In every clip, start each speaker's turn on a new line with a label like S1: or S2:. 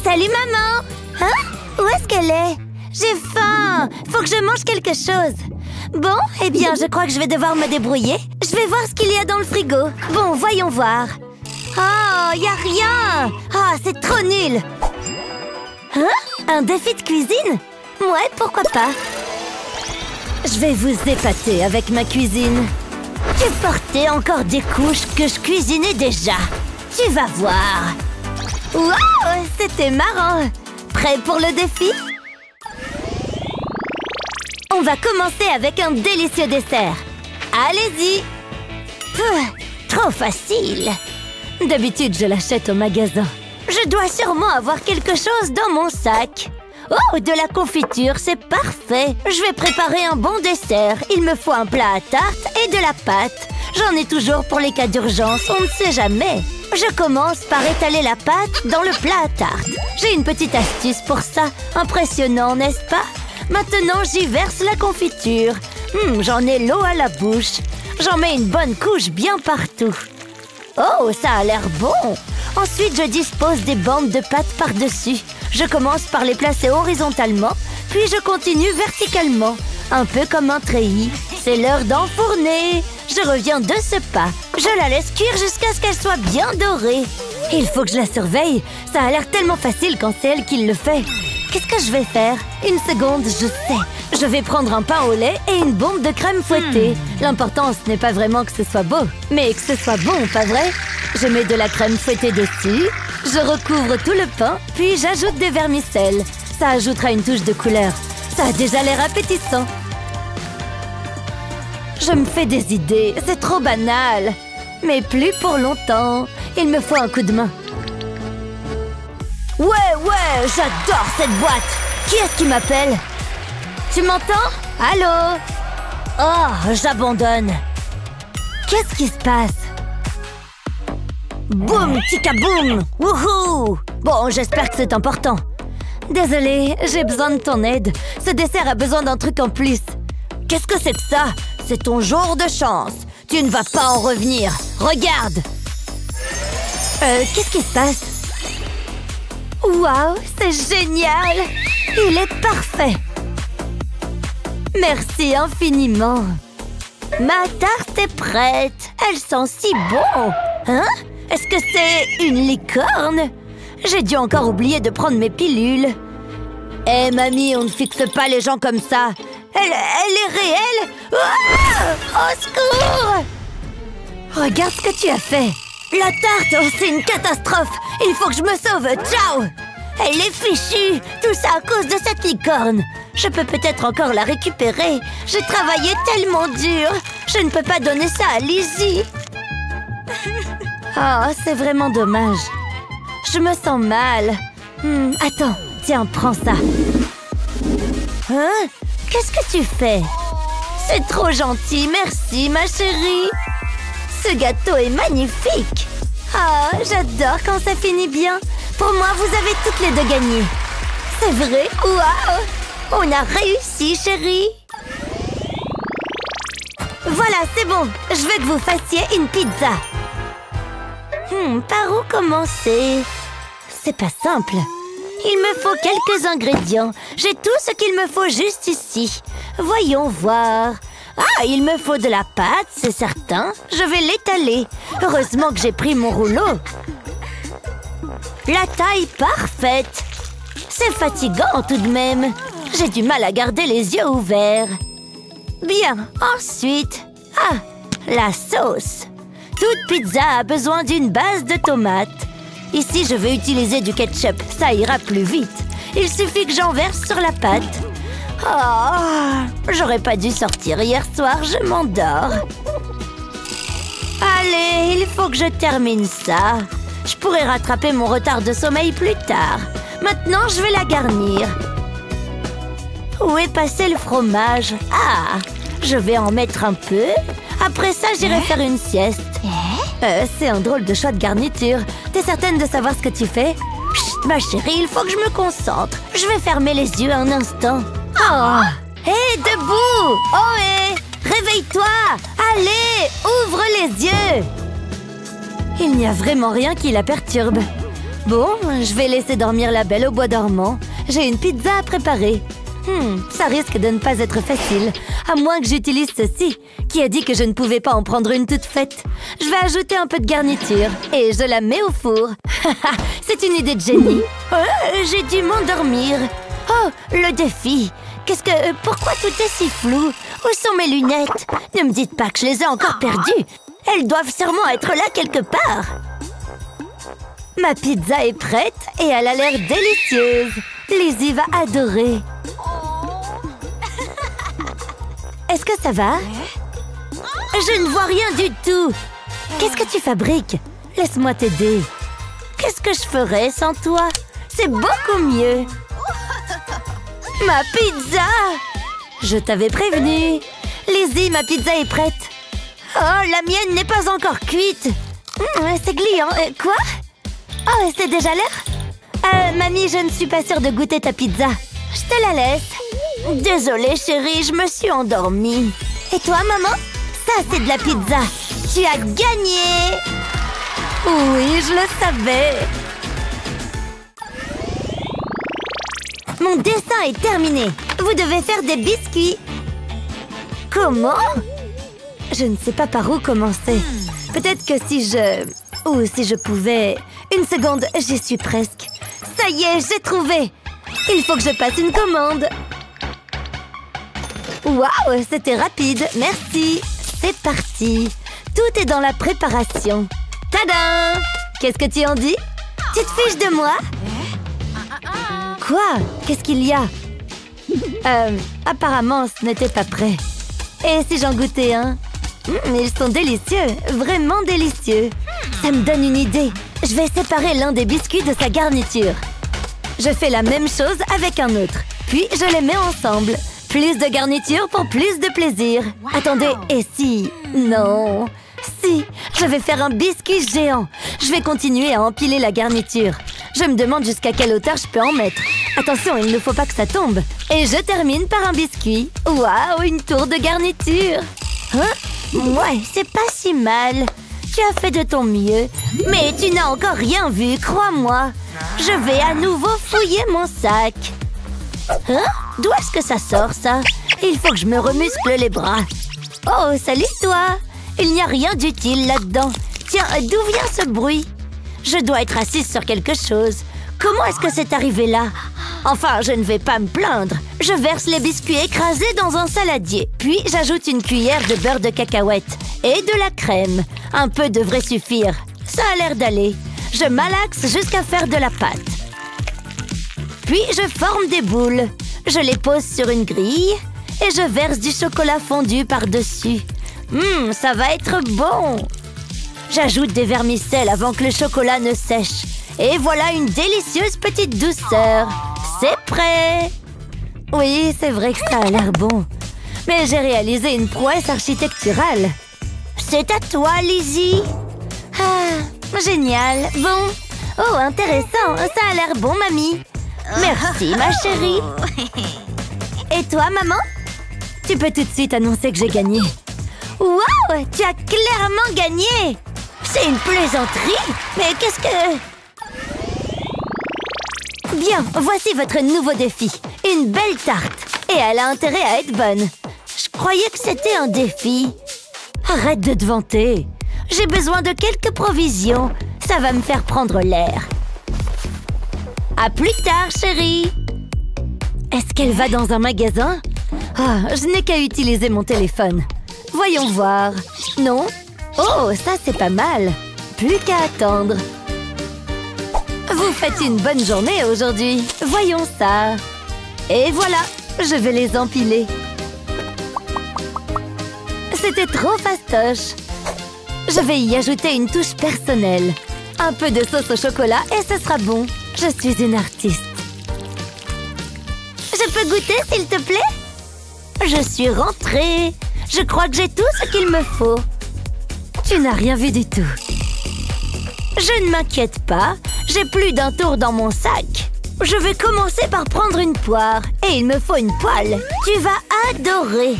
S1: Salut maman! Hein? Où est-ce qu'elle est? J'ai faim! Faut que je mange quelque chose. Bon, eh bien, je crois que je vais devoir me débrouiller. Je vais voir ce qu'il y a dans le frigo. Bon, voyons voir. Oh, y a rien! Ah, c'est trop nul! Hein? Un défi de cuisine? Ouais, pourquoi pas? Je vais vous épater avec ma cuisine. Tu portais encore des couches que je cuisinais déjà. Tu vas voir. Wow, c'était marrant. Prêt pour le défi? On va commencer avec un délicieux dessert. Allez-y. Trop facile. D'habitude, je l'achète au magasin. Je dois sûrement avoir quelque chose dans mon sac. Oh, de la confiture, c'est parfait. Je vais préparer un bon dessert. Il me faut un plat à tarte et de la pâte. J'en ai toujours pour les cas d'urgence, on ne sait jamais. Je commence par étaler la pâte dans le plat à tarte. J'ai une petite astuce pour ça. Impressionnant, n'est-ce pas? Maintenant, j'y verse la confiture. J'en ai l'eau à la bouche. J'en mets une bonne couche bien partout. Oh, ça a l'air bon! Ensuite, je dispose des bandes de pâte par-dessus. Je commence par les placer horizontalement, puis je continue verticalement, un peu comme un treillis. C'est l'heure d'enfourner. Je reviens de ce pas. Je la laisse cuire jusqu'à ce qu'elle soit bien dorée. Il faut que je la surveille. Ça a l'air tellement facile quand c'est elle qui le fait. Qu'est-ce que je vais faire? Une seconde, je sais. Je vais prendre un pain au lait et une bombe de crème fouettée. L'important, ce n'est pas vraiment que ce soit beau, mais que ce soit bon, pas vrai? Je mets de la crème fouettée dessus, je recouvre tout le pain, puis j'ajoute des vermicelles. Ça ajoutera une touche de couleur. Ça a déjà l'air appétissant. Je me fais des idées, c'est trop banal. Mais plus pour longtemps. Il me faut un coup de main. Ouais, j'adore cette boîte. Qui est-ce qui m'appelle? Tu m'entends? Allô? Oh, j'abandonne. Qu'est-ce qui se passe? Boum, tika boum. Wouhou! Bon, j'espère que c'est important. Désolée, j'ai besoin de ton aide. Ce dessert a besoin d'un truc en plus. Qu'est-ce que c'est que ça? C'est ton jour de chance. Tu ne vas pas en revenir. Regarde! Qu'est-ce qui se passe? Waouh, c'est génial! Il est parfait! Merci infiniment! Ma tarte est prête! Elle sent si bon! Hein? Est-ce que c'est une licorne? J'ai dû encore oublier de prendre mes pilules. Hé, mamie, on ne fixe pas les gens comme ça! Elle est réelle! Ah! Au secours! Regarde ce que tu as fait! La tarte, oh, c'est une catastrophe! Il faut que je me sauve! Ciao! Elle est fichue! Tout ça à cause de cette licorne! Je peux peut-être encore la récupérer! J'ai travaillé tellement dur! Je ne peux pas donner ça à Lizzie! Oh, c'est vraiment dommage! Je me sens mal! Attends, tiens, prends ça! Hein? Qu'est-ce que tu fais? C'est trop gentil, merci ma chérie! Ce gâteau est magnifique! Ah, j'adore quand ça finit bien! Pour moi, vous avez toutes les deux gagné! C'est vrai? Waouh! On a réussi, chérie! Voilà, c'est bon! Je veux que vous fassiez une pizza! Par où commencer? C'est pas simple! Il me faut quelques ingrédients. J'ai tout ce qu'il me faut juste ici. Voyons voir. Ah, il me faut de la pâte, c'est certain. Je vais l'étaler. Heureusement que j'ai pris mon rouleau. La taille parfaite. C'est fatigant tout de même. J'ai du mal à garder les yeux ouverts. Bien, ensuite... Ah, la sauce. Toute pizza a besoin d'une base de tomates. Ici, je vais utiliser du ketchup. Ça ira plus vite. Il suffit que j'en verse sur la pâte. Oh, j'aurais pas dû sortir hier soir, je m'endors. Allez, il faut que je termine ça. Je pourrais rattraper mon retard de sommeil plus tard. Maintenant, je vais la garnir. Où est passé le fromage? Ah, je vais en mettre un peu. Après ça, j'irai faire une sieste. C'est un drôle de choix de garniture. T'es certaine de savoir ce que tu fais? Chut, ma chérie, il faut que je me concentre. Je vais fermer les yeux un instant. Oh! Hé, debout! Oh, hé! Réveille-toi! Allez, ouvre les yeux! Il n'y a vraiment rien qui la perturbe. Bon, je vais laisser dormir la belle au bois dormant. J'ai une pizza à préparer. Ça risque de ne pas être facile, à moins que j'utilise ceci. Qui a dit que je ne pouvais pas en prendre une toute faite? Je vais ajouter un peu de garniture et je la mets au four. C'est une idée de génie. J'ai dû m'endormir. Oh, le défi. Pourquoi tout est si flou? Où sont mes lunettes? Ne me dites pas que je les ai encore perdues. Elles doivent sûrement être là quelque part. Ma pizza est prête et elle a l'air délicieuse. Lizzie va adorer. Est-ce que ça va? Je ne vois rien du tout. Qu'est-ce que tu fabriques? Laisse-moi t'aider. Qu'est-ce que je ferais sans toi? C'est beaucoup mieux. Ma pizza! Je t'avais prévenu. Lizzie, ma pizza est prête. Oh, la mienne n'est pas encore cuite. C'est gluant. Quoi? Oh, c'est déjà l'heure? Mamie, je ne suis pas sûre de goûter ta pizza. Je te la laisse. Désolée, chérie, je me suis endormie. Et toi, maman? Ça, c'est de la pizza. Tu as gagné! Oui, je le savais. Mon dessin est terminé. Vous devez faire des biscuits. Comment? Je ne sais pas par où commencer. Peut-être que si je pouvais... Une seconde, j'y suis presque. Ça y est, j'ai trouvé. Il faut que je passe une commande. Waouh, c'était rapide. Merci. C'est parti. Tout est dans la préparation. Tadam! Qu'est-ce que tu en dis? Tu te fiches de moi? Quoi? Qu'est-ce qu'il y a? Apparemment, ce n'était pas prêt. Et si j'en goûtais un? Ils sont délicieux, vraiment délicieux. Ça me donne une idée. Je vais séparer l'un des biscuits de sa garniture. Je fais la même chose avec un autre. Puis je les mets ensemble. Plus de garniture pour plus de plaisir. Attendez, et si... Non... Si, je vais faire un biscuit géant. Je vais continuer à empiler la garniture. Je me demande jusqu'à quelle hauteur je peux en mettre. Attention, il ne faut pas que ça tombe. Et je termine par un biscuit. Waouh, une tour de garniture. Ouais, c'est pas si mal. Tu as fait de ton mieux. Mais tu n'as encore rien vu, crois-moi. Je vais à nouveau fouiller mon sac. D'où est-ce que ça sort, ça? Il faut que je me remuscle les bras. Oh, salut toi. Il n'y a rien d'utile là-dedans. Tiens, d'où vient ce bruit? Je dois être assise sur quelque chose. Comment est-ce que c'est arrivé là? Enfin, je ne vais pas me plaindre. Je verse les biscuits écrasés dans un saladier. Puis, j'ajoute une cuillère de beurre de cacahuète et de la crème. Un peu devrait suffire. Ça a l'air d'aller. Je malaxe jusqu'à faire de la pâte. Puis, je forme des boules. Je les pose sur une grille et je verse du chocolat fondu par-dessus. Ça va être bon! J'ajoute des vermicelles avant que le chocolat ne sèche. Et voilà une délicieuse petite douceur. C'est prêt! Oui, c'est vrai que ça a l'air bon. Mais j'ai réalisé une prouesse architecturale. C'est à toi, Lizzie! Ah, génial! Bon. Oh, intéressant! Ça a l'air bon, mamie! Merci, ma chérie! Et toi, maman? Tu peux tout de suite annoncer que j'ai gagné. Wow! Tu as clairement gagné! C'est une plaisanterie! Mais qu'est-ce que... Bien, voici votre nouveau défi. Une belle tarte. Et elle a intérêt à être bonne. Je croyais que c'était un défi. Arrête de te vanter. J'ai besoin de quelques provisions. Ça va me faire prendre l'air. À plus tard, chérie! Est-ce qu'elle va dans un magasin? Je n'ai qu'à utiliser mon téléphone. Voyons voir. Non? Oh, ça c'est pas mal. Plus qu'à attendre. Vous faites une bonne journée aujourd'hui. Voyons ça. Et voilà, je vais les empiler. C'était trop fastoche. Je vais y ajouter une touche personnelle. Un peu de sauce au chocolat et ce sera bon. Je suis une artiste. Je peux goûter, s'il te plaît? Je suis rentrée. Je crois que j'ai tout ce qu'il me faut. Tu n'as rien vu du tout. Je ne m'inquiète pas. J'ai plus d'un tour dans mon sac. Je vais commencer par prendre une poire. Et il me faut une poêle. Tu vas adorer.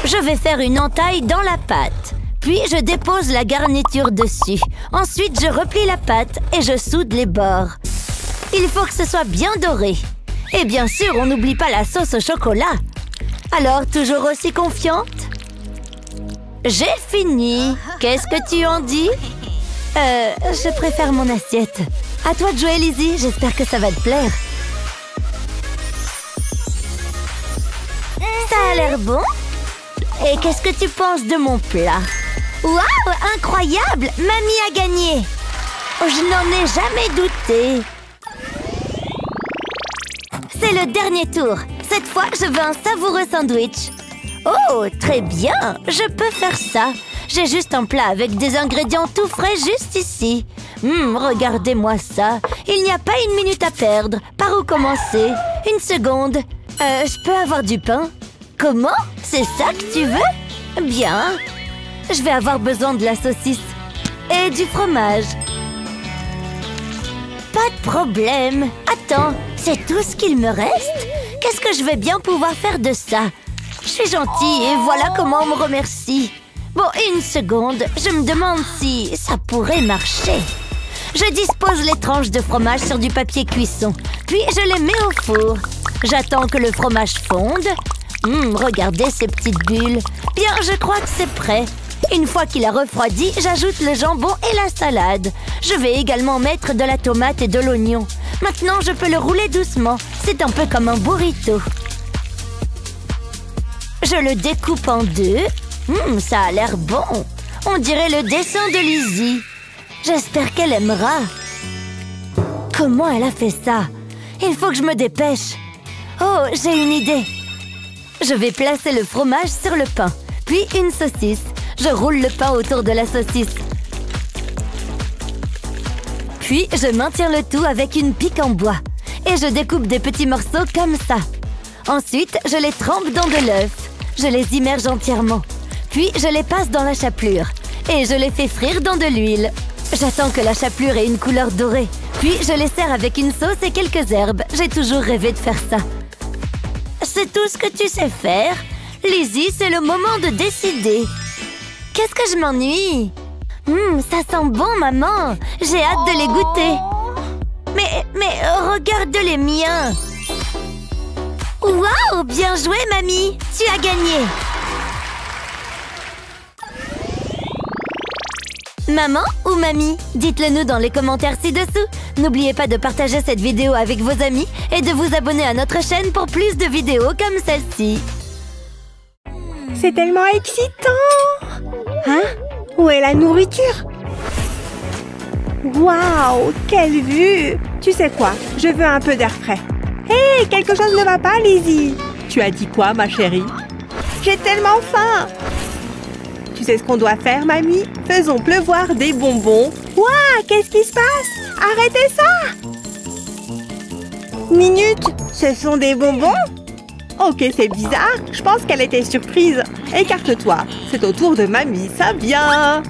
S1: Je vais faire une entaille dans la pâte. Puis, je dépose la garniture dessus. Ensuite, je replie la pâte et je soude les bords. Il faut que ce soit bien doré. Et bien sûr, on n'oublie pas la sauce au chocolat. Alors, toujours aussi confiante? J'ai fini. Qu'est-ce que tu en dis? Je préfère mon assiette. À toi de jouer, Lizzie. J'espère que ça va te plaire. Ça a l'air bon. Et qu'est-ce que tu penses de mon plat? Waouh, incroyable! Mamie a gagné. Je n'en ai jamais douté. C'est le dernier tour. Cette fois, je veux un savoureux sandwich. Oh, très bien. Je peux faire ça. J'ai juste un plat avec des ingrédients tout frais juste ici. Regardez-moi ça. Il n'y a pas une minute à perdre. Par où commencer? Une seconde. Je peux avoir du pain? Comment? C'est ça que tu veux? Bien. Je vais avoir besoin de la saucisse. Et du fromage. Pas de problème. Attends, c'est tout ce qu'il me reste? Qu'est-ce que je vais bien pouvoir faire de ça? Je suis gentille et voilà comment on me remercie. Bon, une seconde. Je me demande si ça pourrait marcher. Je dispose les tranches de fromage sur du papier cuisson. Puis je les mets au four. J'attends que le fromage fonde. Regardez ces petites bulles. Bien, je crois que c'est prêt. Une fois qu'il a refroidi, j'ajoute le jambon et la salade. Je vais également mettre de la tomate et de l'oignon. Maintenant, je peux le rouler doucement. C'est un peu comme un burrito. Je le découpe en deux. Ça a l'air bon. On dirait le dessin de Lizzie. J'espère qu'elle aimera. Comment elle a fait ça? Il faut que je me dépêche. Oh, j'ai une idée. Je vais placer le fromage sur le pain, puis une saucisse. Je roule le pain autour de la saucisse. Puis, je maintiens le tout avec une pique en bois. Et je découpe des petits morceaux comme ça. Ensuite, je les trempe dans de l'œuf. Je les immerge entièrement. Puis, je les passe dans la chapelure. Et je les fais frire dans de l'huile. J'attends que la chapelure ait une couleur dorée. Puis, je les sers avec une sauce et quelques herbes. J'ai toujours rêvé de faire ça. C'est tout ce que tu sais faire? Lizzie, c'est le moment de décider. Qu'est-ce que je m'ennuie? Ça sent bon, maman. J'ai hâte de les goûter. Mais regarde les miens. Waouh, bien joué, mamie. Tu as gagné. Maman ou mamie? Dites-le nous dans les commentaires ci-dessous. N'oubliez pas de partager cette vidéo avec vos amis et de vous abonner à notre chaîne pour plus de vidéos comme celle-ci.
S2: C'est tellement excitant! Hein? Où est la nourriture? Waouh! Quelle vue! Tu sais quoi? Je veux un peu d'air frais. Hé! Quelque chose ne va pas, Lizzie!
S3: Tu as dit quoi, ma chérie?
S2: J'ai tellement faim!
S3: Tu sais ce qu'on doit faire, mamie? Faisons pleuvoir des bonbons.
S2: Waouh! Qu'est-ce qui se passe? Arrêtez ça! Minute! Ce sont des bonbons?
S3: Ok, c'est bizarre. Je pense qu'elle était surprise. Écarte-toi. C'est au tour de mamie. Ça vient.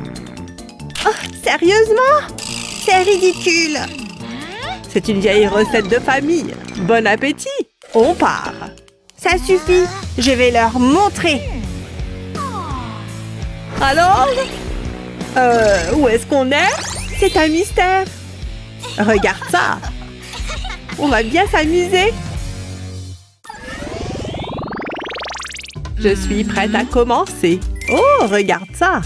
S2: Oh, sérieusement? C'est ridicule.
S3: C'est une vieille recette de famille. Bon appétit. On part.
S2: Ça suffit. Je vais leur montrer.
S3: Alors? Où est-ce qu'on est? C'est un mystère. Regarde ça. On va bien s'amuser. Je suis prête à commencer. Oh, regarde ça.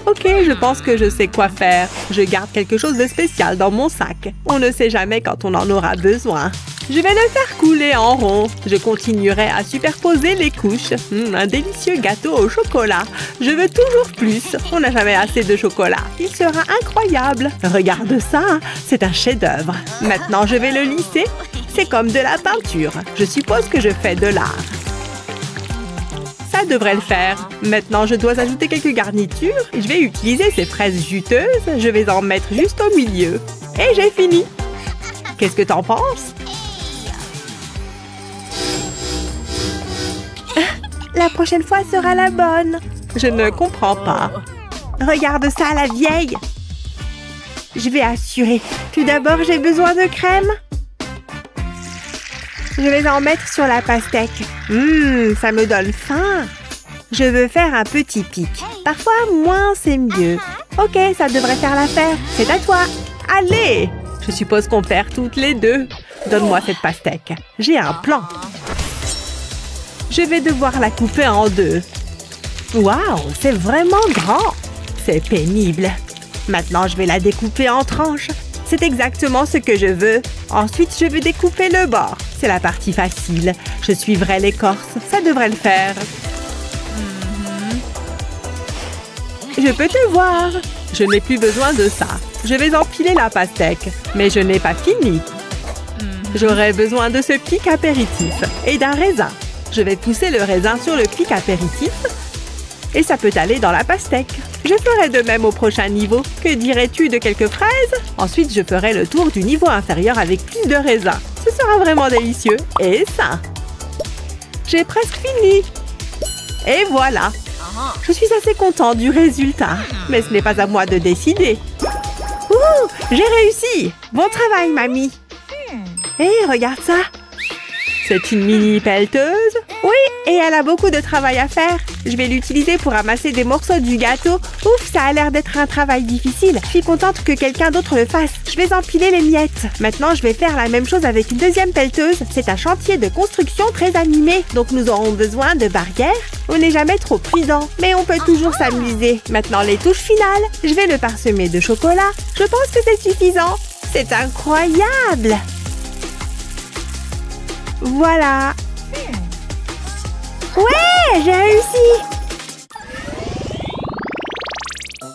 S3: Ok, je pense que je sais quoi faire. Je garde quelque chose de spécial dans mon sac. On ne sait jamais quand on en aura besoin. Je vais le faire couler en rond. Je continuerai à superposer les couches. Un délicieux gâteau au chocolat. Je veux toujours plus. On n'a jamais assez de chocolat. Il sera incroyable. Regarde ça, c'est un chef-d'œuvre. Maintenant, je vais le lisser. C'est comme de la peinture. Je suppose que je fais de l'art. Ça devrait le faire. Maintenant, je dois ajouter quelques garnitures. Je vais utiliser ces fraises juteuses. Je vais en mettre juste au milieu. Et j'ai fini. Qu'est-ce que t'en penses?
S2: La prochaine fois sera la bonne.
S3: Je ne comprends pas.
S2: Regarde ça, la vieille. Je vais assurer. Tout d'abord, j'ai besoin de crème. Je vais en mettre sur la pastèque.
S3: Ça me donne faim.
S2: Je veux faire un petit pic. Parfois, moins c'est mieux. Ok, ça devrait faire l'affaire. C'est à toi.
S3: Allez! Je suppose qu'on perd toutes les deux. Donne-moi cette pastèque. J'ai un plan. Je vais devoir la couper en deux. Waouh, c'est vraiment grand. C'est pénible. Maintenant, je vais la découper en tranches. C'est exactement ce que je veux. Ensuite, je vais découper le bord. C'est la partie facile. Je suivrai l'écorce. Ça devrait le faire. Je peux te voir. Je n'ai plus besoin de ça. Je vais empiler la pastèque. Mais je n'ai pas fini. J'aurai besoin de ce pic apéritif et d'un raisin. Je vais pousser le raisin sur le pic apéritif et ça peut aller dans la pastèque. Je ferai de même au prochain niveau. Que dirais-tu de quelques fraises? Ensuite, je ferai le tour du niveau inférieur avec plus de raisin. Ce sera vraiment délicieux et sain. J'ai presque fini. Et voilà. Je suis assez content du résultat. Mais ce n'est pas à moi de décider.
S2: Ouh, j'ai réussi. Bon travail, mamie. Hé, regarde ça.
S3: C'est une mini pelleteuse?
S2: Oui, et elle a beaucoup de travail à faire. Je vais l'utiliser pour amasser des morceaux du gâteau. Ouf, ça a l'air d'être un travail difficile. Je suis contente que quelqu'un d'autre le fasse. Je vais empiler les miettes. Maintenant, je vais faire la même chose avec une deuxième pelleteuse. C'est un chantier de construction très animé. Donc, nous aurons besoin de barrières. On n'est jamais trop prudent, mais on peut toujours s'amuser. Maintenant, les touches finales. Je vais le parsemer de chocolat. Je pense que c'est suffisant. C'est incroyable! Voilà. Ouais, j'ai réussi.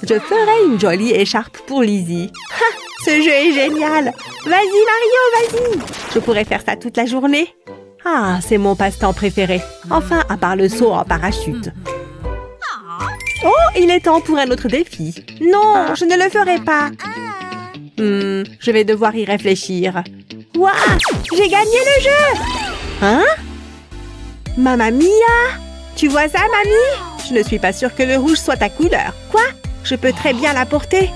S3: Je ferai une jolie écharpe pour Lizzie.
S2: Ce jeu est génial. Vas-y, Mario, vas-y.
S3: Je pourrais faire ça toute la journée. Ah, c'est mon passe-temps préféré. Enfin, à part le saut en parachute. Oh, il est temps pour un autre défi.
S2: Non, je ne le ferai pas.
S3: Je vais devoir y réfléchir.
S2: Waouh, j'ai gagné le jeu!
S3: Hein?
S2: Mamma mia! Tu vois ça, mamie?
S3: Je ne suis pas sûre que le rouge soit ta couleur.
S2: Quoi? Je peux très bien la porter.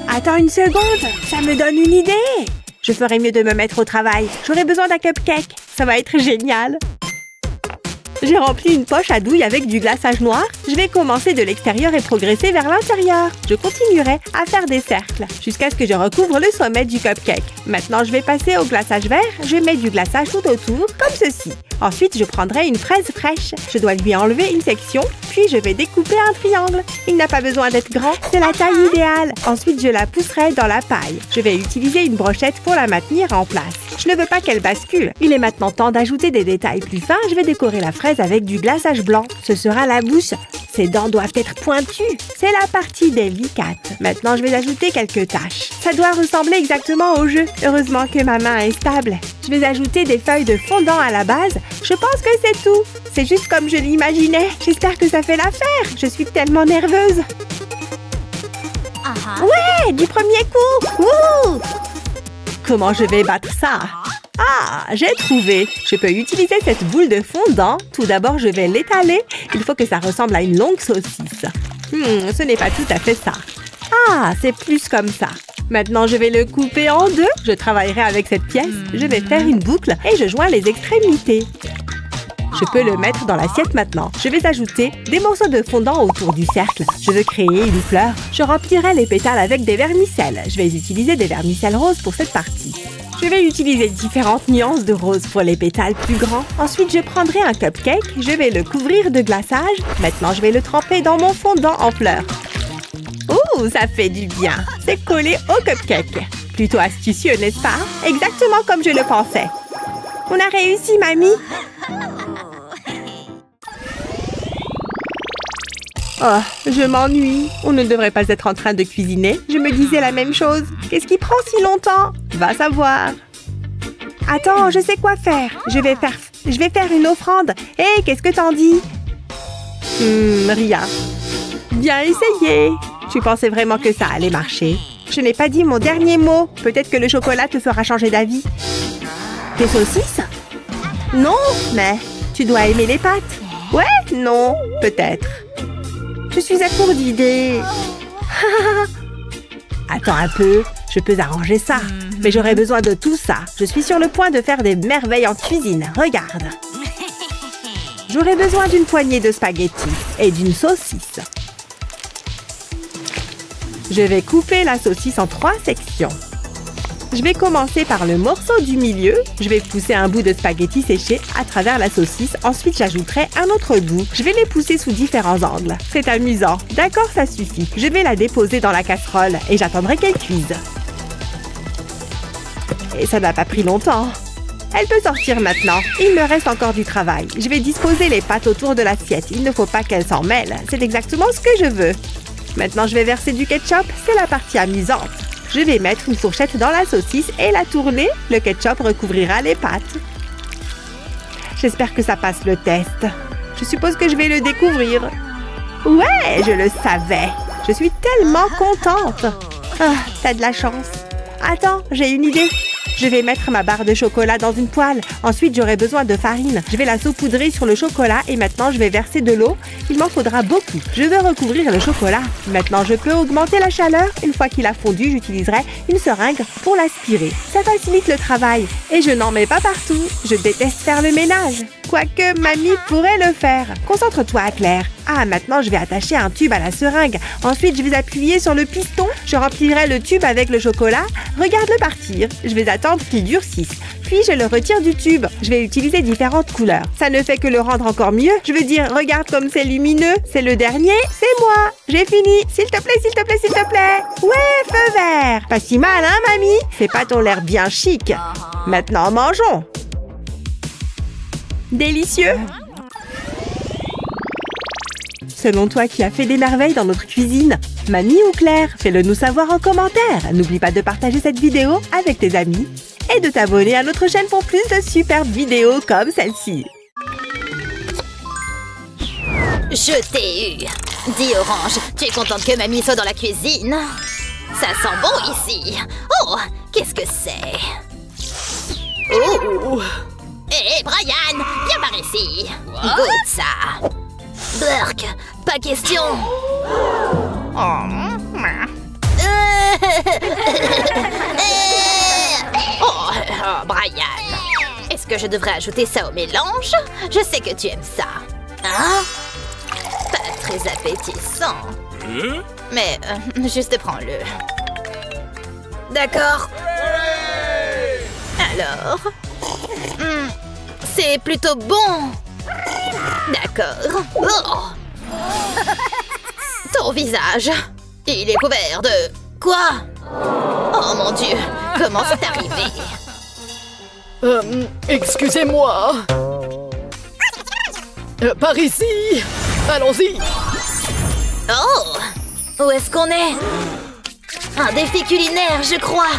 S2: Attends une seconde, ça me donne une idée. Je ferais mieux de me mettre au travail. J'aurai besoin d'un cupcake. Ça va être génial.
S3: J'ai rempli une poche à douille avec du glaçage noir. Je vais commencer de l'extérieur et progresser vers l'intérieur. Je continuerai à faire des cercles jusqu'à ce que je recouvre le sommet du cupcake. Maintenant, je vais passer au glaçage vert. Je mets du glaçage tout autour, comme ceci. Ensuite, je prendrai une fraise fraîche. Je dois lui enlever une section, puis je vais découper un triangle. Il n'a pas besoin d'être grand, c'est la taille idéale. Ensuite, je la pousserai dans la paille. Je vais utiliser une brochette pour la maintenir en place. Je ne veux pas qu'elle bascule. Il est maintenant temps d'ajouter des détails plus fins. Je vais décorer la fraise avec du glaçage blanc. Ce sera la bouche. Ses dents doivent être pointues. C'est la partie délicate. Maintenant, je vais ajouter quelques taches. Ça doit ressembler exactement au jeu. Heureusement que ma main est stable. Je vais ajouter des feuilles de fondant à la base. Je pense que c'est tout. C'est juste comme je l'imaginais. J'espère que ça fait l'affaire. Je suis tellement nerveuse. Ouais, du premier coup. Wouhou! Comment je vais battre ça? Ah, j'ai trouvé! Je peux utiliser cette boule de fondant. Tout d'abord, je vais l'étaler. Il faut que ça ressemble à une longue saucisse. Ce n'est pas tout à fait ça. Ah, c'est plus comme ça. Maintenant, je vais le couper en deux. Je travaillerai avec cette pièce. Je vais faire une boucle et je joins les extrémités. Je peux le mettre dans l'assiette maintenant. Je vais ajouter des morceaux de fondant autour du cercle. Je veux créer une fleur. Je remplirai les pétales avec des vermicelles. Je vais utiliser des vermicelles roses pour cette partie. Je vais utiliser différentes nuances de rose pour les pétales plus grands. Ensuite, je prendrai un cupcake. Je vais le couvrir de glaçage. Maintenant, je vais le tremper dans mon fondant en fleurs. Ouh, ça fait du bien. C'est collé au cupcake. Plutôt astucieux, n'est-ce pas? Exactement comme je le pensais.
S2: On a réussi, mamie.
S3: Oh, je m'ennuie. On ne devrait pas être en train de cuisiner. Je me disais la même chose. Qu'est-ce qui prend si longtemps? Va savoir.
S2: Attends, je sais quoi faire. Je vais faire une offrande. Hé, qu'est-ce que t'en dis?
S3: Rien. Bien essayé. Tu pensais vraiment que ça allait marcher?
S2: Je n'ai pas dit mon dernier mot. Peut-être que le chocolat te fera changer d'avis.
S3: Des saucisses?
S2: Non, mais tu dois aimer les pâtes.
S3: Ouais, non, peut-être.
S2: Je suis à court d'idées.
S3: Attends un peu, je peux arranger ça. Mais j'aurais besoin de tout ça. Je suis sur le point de faire des merveilles en cuisine. Regarde.
S2: j'aurai besoin d'une poignée de spaghettis et d'une saucisse. Je vais couper la saucisse en 3 sections. Je vais commencer par le morceau du milieu. Je vais pousser un bout de spaghetti séché à travers la saucisse. Ensuite, j'ajouterai un autre bout. Je vais les pousser sous différents angles. C'est amusant. D'accord, ça suffit. Je vais la déposer dans la casserole et j'attendrai qu'elle cuise. Et ça n'a pas pris longtemps. Elle peut sortir maintenant. Il me reste encore du travail. Je vais disposer les pâtes autour de l'assiette. Il ne faut pas qu'elles s'en mêlent. C'est exactement ce que je veux. Maintenant, je vais verser du ketchup. C'est la partie amusante. Je vais mettre une fourchette dans la saucisse et la tourner. Le ketchup recouvrira les pâtes. J'espère que ça passe le test. Je suppose que je vais le découvrir. Ouais, je le savais. Je suis tellement contente. Ah, t'as de la chance. Attends, j'ai une idée. Je vais mettre ma barre de chocolat dans une poêle. Ensuite, j'aurai besoin de farine. Je vais la saupoudrer sur le chocolat et maintenant, je vais verser de l'eau. Il m'en faudra beaucoup. Je vais recouvrir le chocolat. Maintenant, je peux augmenter la chaleur. Une fois qu'il a fondu, j'utiliserai une seringue pour l'aspirer. Ça facilite le travail. Et je n'en mets pas partout. Je déteste faire le ménage. Quoique, mamie pourrait le faire. Concentre-toi, Claire. Ah, maintenant, je vais attacher un tube à la seringue. Ensuite, je vais appuyer sur le piston. Je remplirai le tube avec le chocolat. Regarde-le partir. Je vais attendre qu'il durcisse. Puis, je le retire du tube. Je vais utiliser différentes couleurs. Ça ne fait que le rendre encore mieux. Je veux dire, regarde comme c'est lumineux. C'est le dernier. C'est moi. J'ai fini. S'il te plaît, s'il te plaît, s'il te plaît. Ouais, feu vert. Pas si mal, hein, mamie? Ces pâtes ont l'air bien chic. Maintenant, mangeons. Délicieux. Selon toi, qui a fait des merveilles dans notre cuisine? Mamie ou Claire? Fais-le nous savoir en commentaire. N'oublie pas de partager cette vidéo avec tes amis et de t'abonner à notre chaîne pour plus de superbes vidéos comme celle-ci.
S1: Je t'ai eu. Dis Orange, tu es contente que mamie soit dans la cuisine? Ça sent bon ici. Oh, qu'est-ce que c'est? Oh! Hé, Brian, viens par ici. Goûte ça. Burk, pas question. Brian, est-ce que je devrais ajouter ça au mélange? Je sais que tu aimes ça. Hein? Pas très appétissant. Mais juste prends-le. D'accord. Alors, c'est plutôt bon. D'accord. Oh. Ton visage, il est couvert de... Quoi? Oh mon Dieu, comment c'est arrivé?
S4: Excusez-moi. Par ici. Allons-y.
S1: Oh! Où est-ce qu'on est? Un défi culinaire, je crois.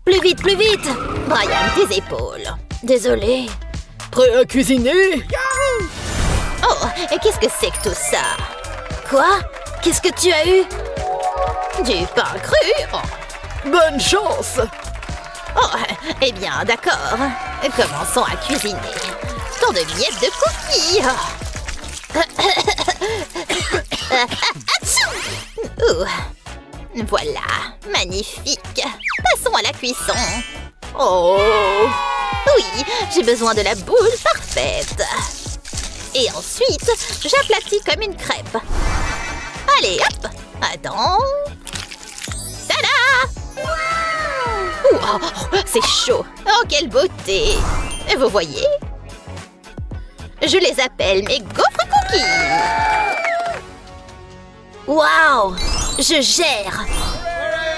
S1: Plus vite, plus vite! Brian, tes épaules. Désolée.
S4: Prêt à cuisiner?
S1: Oh, et qu'est-ce que c'est que tout ça? Quoi? Qu'est-ce que tu as eu? Du pain cru? Oh.
S4: Bonne chance!
S1: Oh, eh bien, d'accord. Commençons à cuisiner. Tant de miettes de cookies. Voilà, magnifique. Passons à la cuisson. Oh! Oui, j'ai besoin de la boule parfaite. Et ensuite, j'aplatis comme une crêpe. Allez, hop! Attends. Tada! Wow, c'est chaud. Oh, quelle beauté! Vous voyez? Je les appelle mes gaufres cookies. Waouh! Je gère.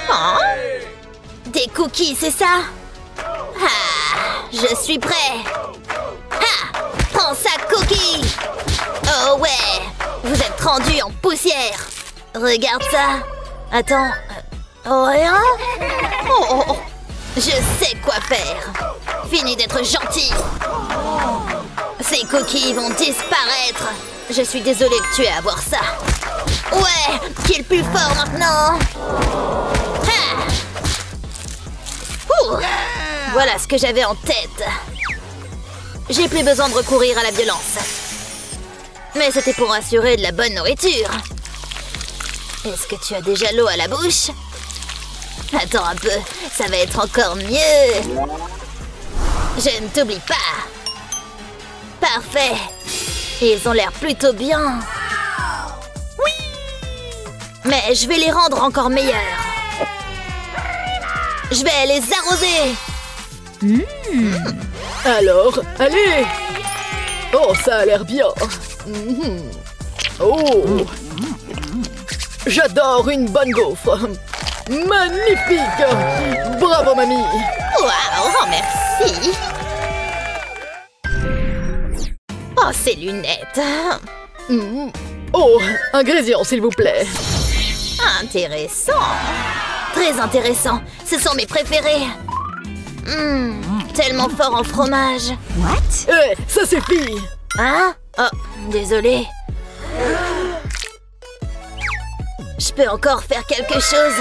S1: Oh? Des cookies, c'est ça? Ah, je suis prêt. Ah, prends ça, cookie. Oh ouais, vous êtes rendu en poussière. Regarde ça. Attends. Rien? Oh, je sais quoi faire. Fini d'être gentil. Ces cookies vont disparaître. Je suis désolée que tu aies à voir ça. Ouais, qui est le plus fort maintenant? Ah. Voilà ce que j'avais en tête. J'ai plus besoin de recourir à la violence. Mais c'était pour assurer de la bonne nourriture. Est-ce que tu as déjà l'eau à la bouche? Attends un peu, ça va être encore mieux. Je ne t'oublie pas. Parfait. Ils ont l'air plutôt bien. Oui. Mais je vais les rendre encore meilleurs. Je vais les arroser.
S4: Alors, allez! Oh, ça a l'air bien. Oh! J'adore une bonne gaufre. Magnifique! Bravo, mamie!
S1: Waouh, oh, merci. Oh, ces lunettes.
S4: Oh, ingrédients, s'il vous plaît.
S1: Intéressant. Très intéressant. Ce sont mes préférés. Tellement fort en fromage.
S4: Eh, ça suffit!
S1: Hein? Oh, désolé. Je peux encore faire quelque chose.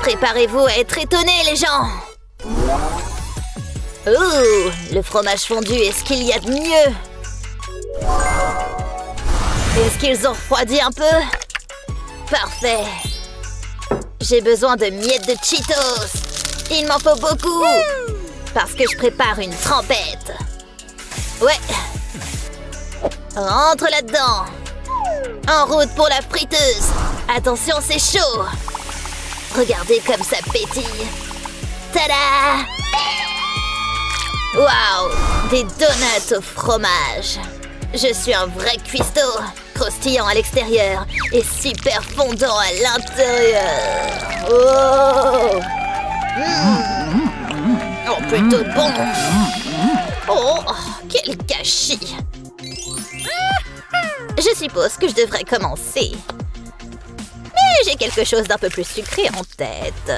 S1: Préparez-vous à être étonnés, les gens. Ouh, le fromage fondu est ce qu'il y a de mieux. Est-ce qu'ils ont refroidi un peu? Parfait. J'ai besoin de miettes de Cheetos. Il m'en faut beaucoup. Parce que je prépare une trempette. Ouais. Rentre là-dedans. En route pour la friteuse. Attention, c'est chaud. Regardez comme ça pétille. Tada! Waouh! Des donuts au fromage. Je suis un vrai cuistot. Croustillant à l'extérieur et super fondant à l'intérieur. Oh! Oh, plutôt bon. Oh, quel gâchis. Je suppose que je devrais commencer. Mais j'ai quelque chose d'un peu plus sucré en tête.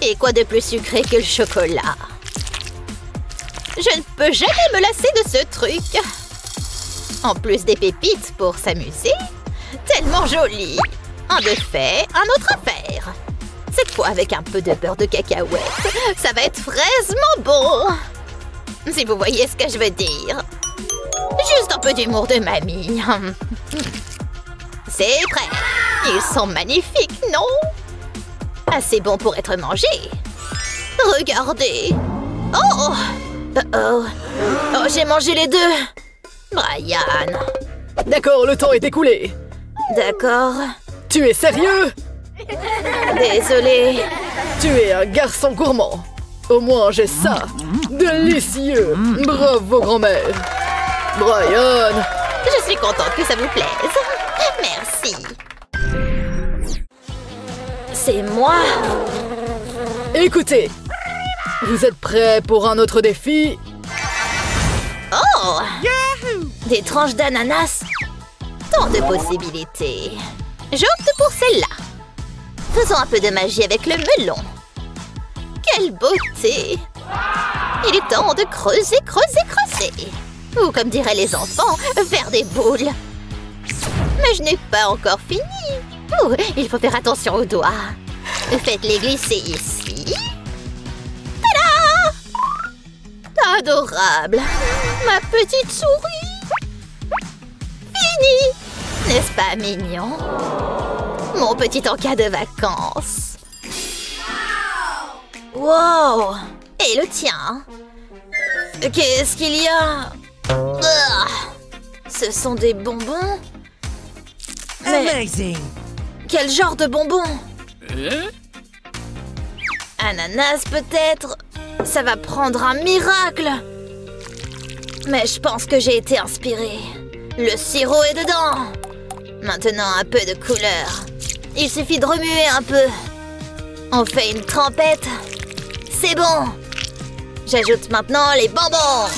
S1: Et quoi de plus sucré que le chocolat? Je ne peux jamais me lasser de ce truc. En plus des pépites pour s'amuser. Tellement joli. Un de fait, un autre à faire. Cette fois avec un peu de beurre de cacahuète. Ça va être fraisement bon. Si vous voyez ce que je veux dire. Juste un peu d'humour de mamie. C'est prêt. Ils sont magnifiques, non? Assez bons pour être mangés. Regardez. Oh! Oh, j'ai mangé les deux. Brian.
S4: D'accord, le temps est écoulé.
S1: D'accord.
S4: Tu es sérieux?
S1: Désolée.
S4: Tu es un garçon gourmand. Au moins, j'ai ça. Délicieux. Bravo, grand-mère. Brian.
S1: Je suis contente que ça vous plaise. Merci. C'est moi.
S4: Écoutez. Vous êtes prêts pour un autre défi?
S1: Oh! Des tranches d'ananas. Tant de possibilités. J'opte pour celle-là. Faisons un peu de magie avec le melon. Quelle beauté! Il est temps de creuser, creuser, creuser. Ou comme diraient les enfants, faire des boules. Mais je n'ai pas encore fini. Ouh, il faut faire attention aux doigts. Faites-les glisser ici. Tada! Adorable. Ma petite souris. Fini. N'est-ce pas mignon? Mon petit encas de vacances. Wow! Et le tien? Qu'est-ce qu'il y a? Ce sont des bonbons? Mais quel genre de bonbons? Ananas peut-être? Ça va prendre un miracle! Mais je pense que j'ai été inspirée. Le sirop est dedans. Maintenant un peu de couleur. Il suffit de remuer un peu. On fait une trempette. C'est bon. J'ajoute maintenant les bonbons.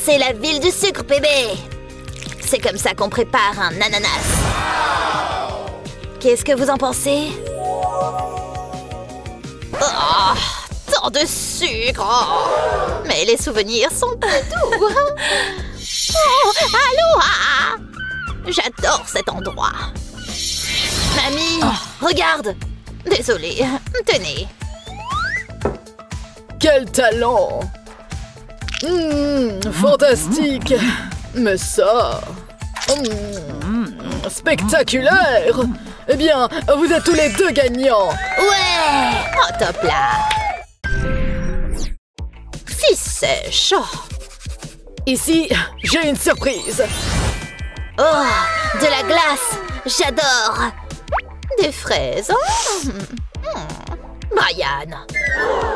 S1: C'est la ville du sucre, bébé. C'est comme ça qu'on prépare un ananas. Qu'est-ce que vous en pensez? Oh, tant de sucre. Oh. Mais les souvenirs sont plus doux. Oh, aloha. J'adore cet endroit. Mamie, regarde. Désolée, tenez.
S4: Quel talent! Fantastique! Mais ça... spectaculaire! Eh bien, vous êtes tous les deux gagnants!
S1: Ouais! Au top là! Si sèche!
S4: Ici, j'ai une surprise.
S1: Oh, de la glace! J'adore! Des fraises. Brian,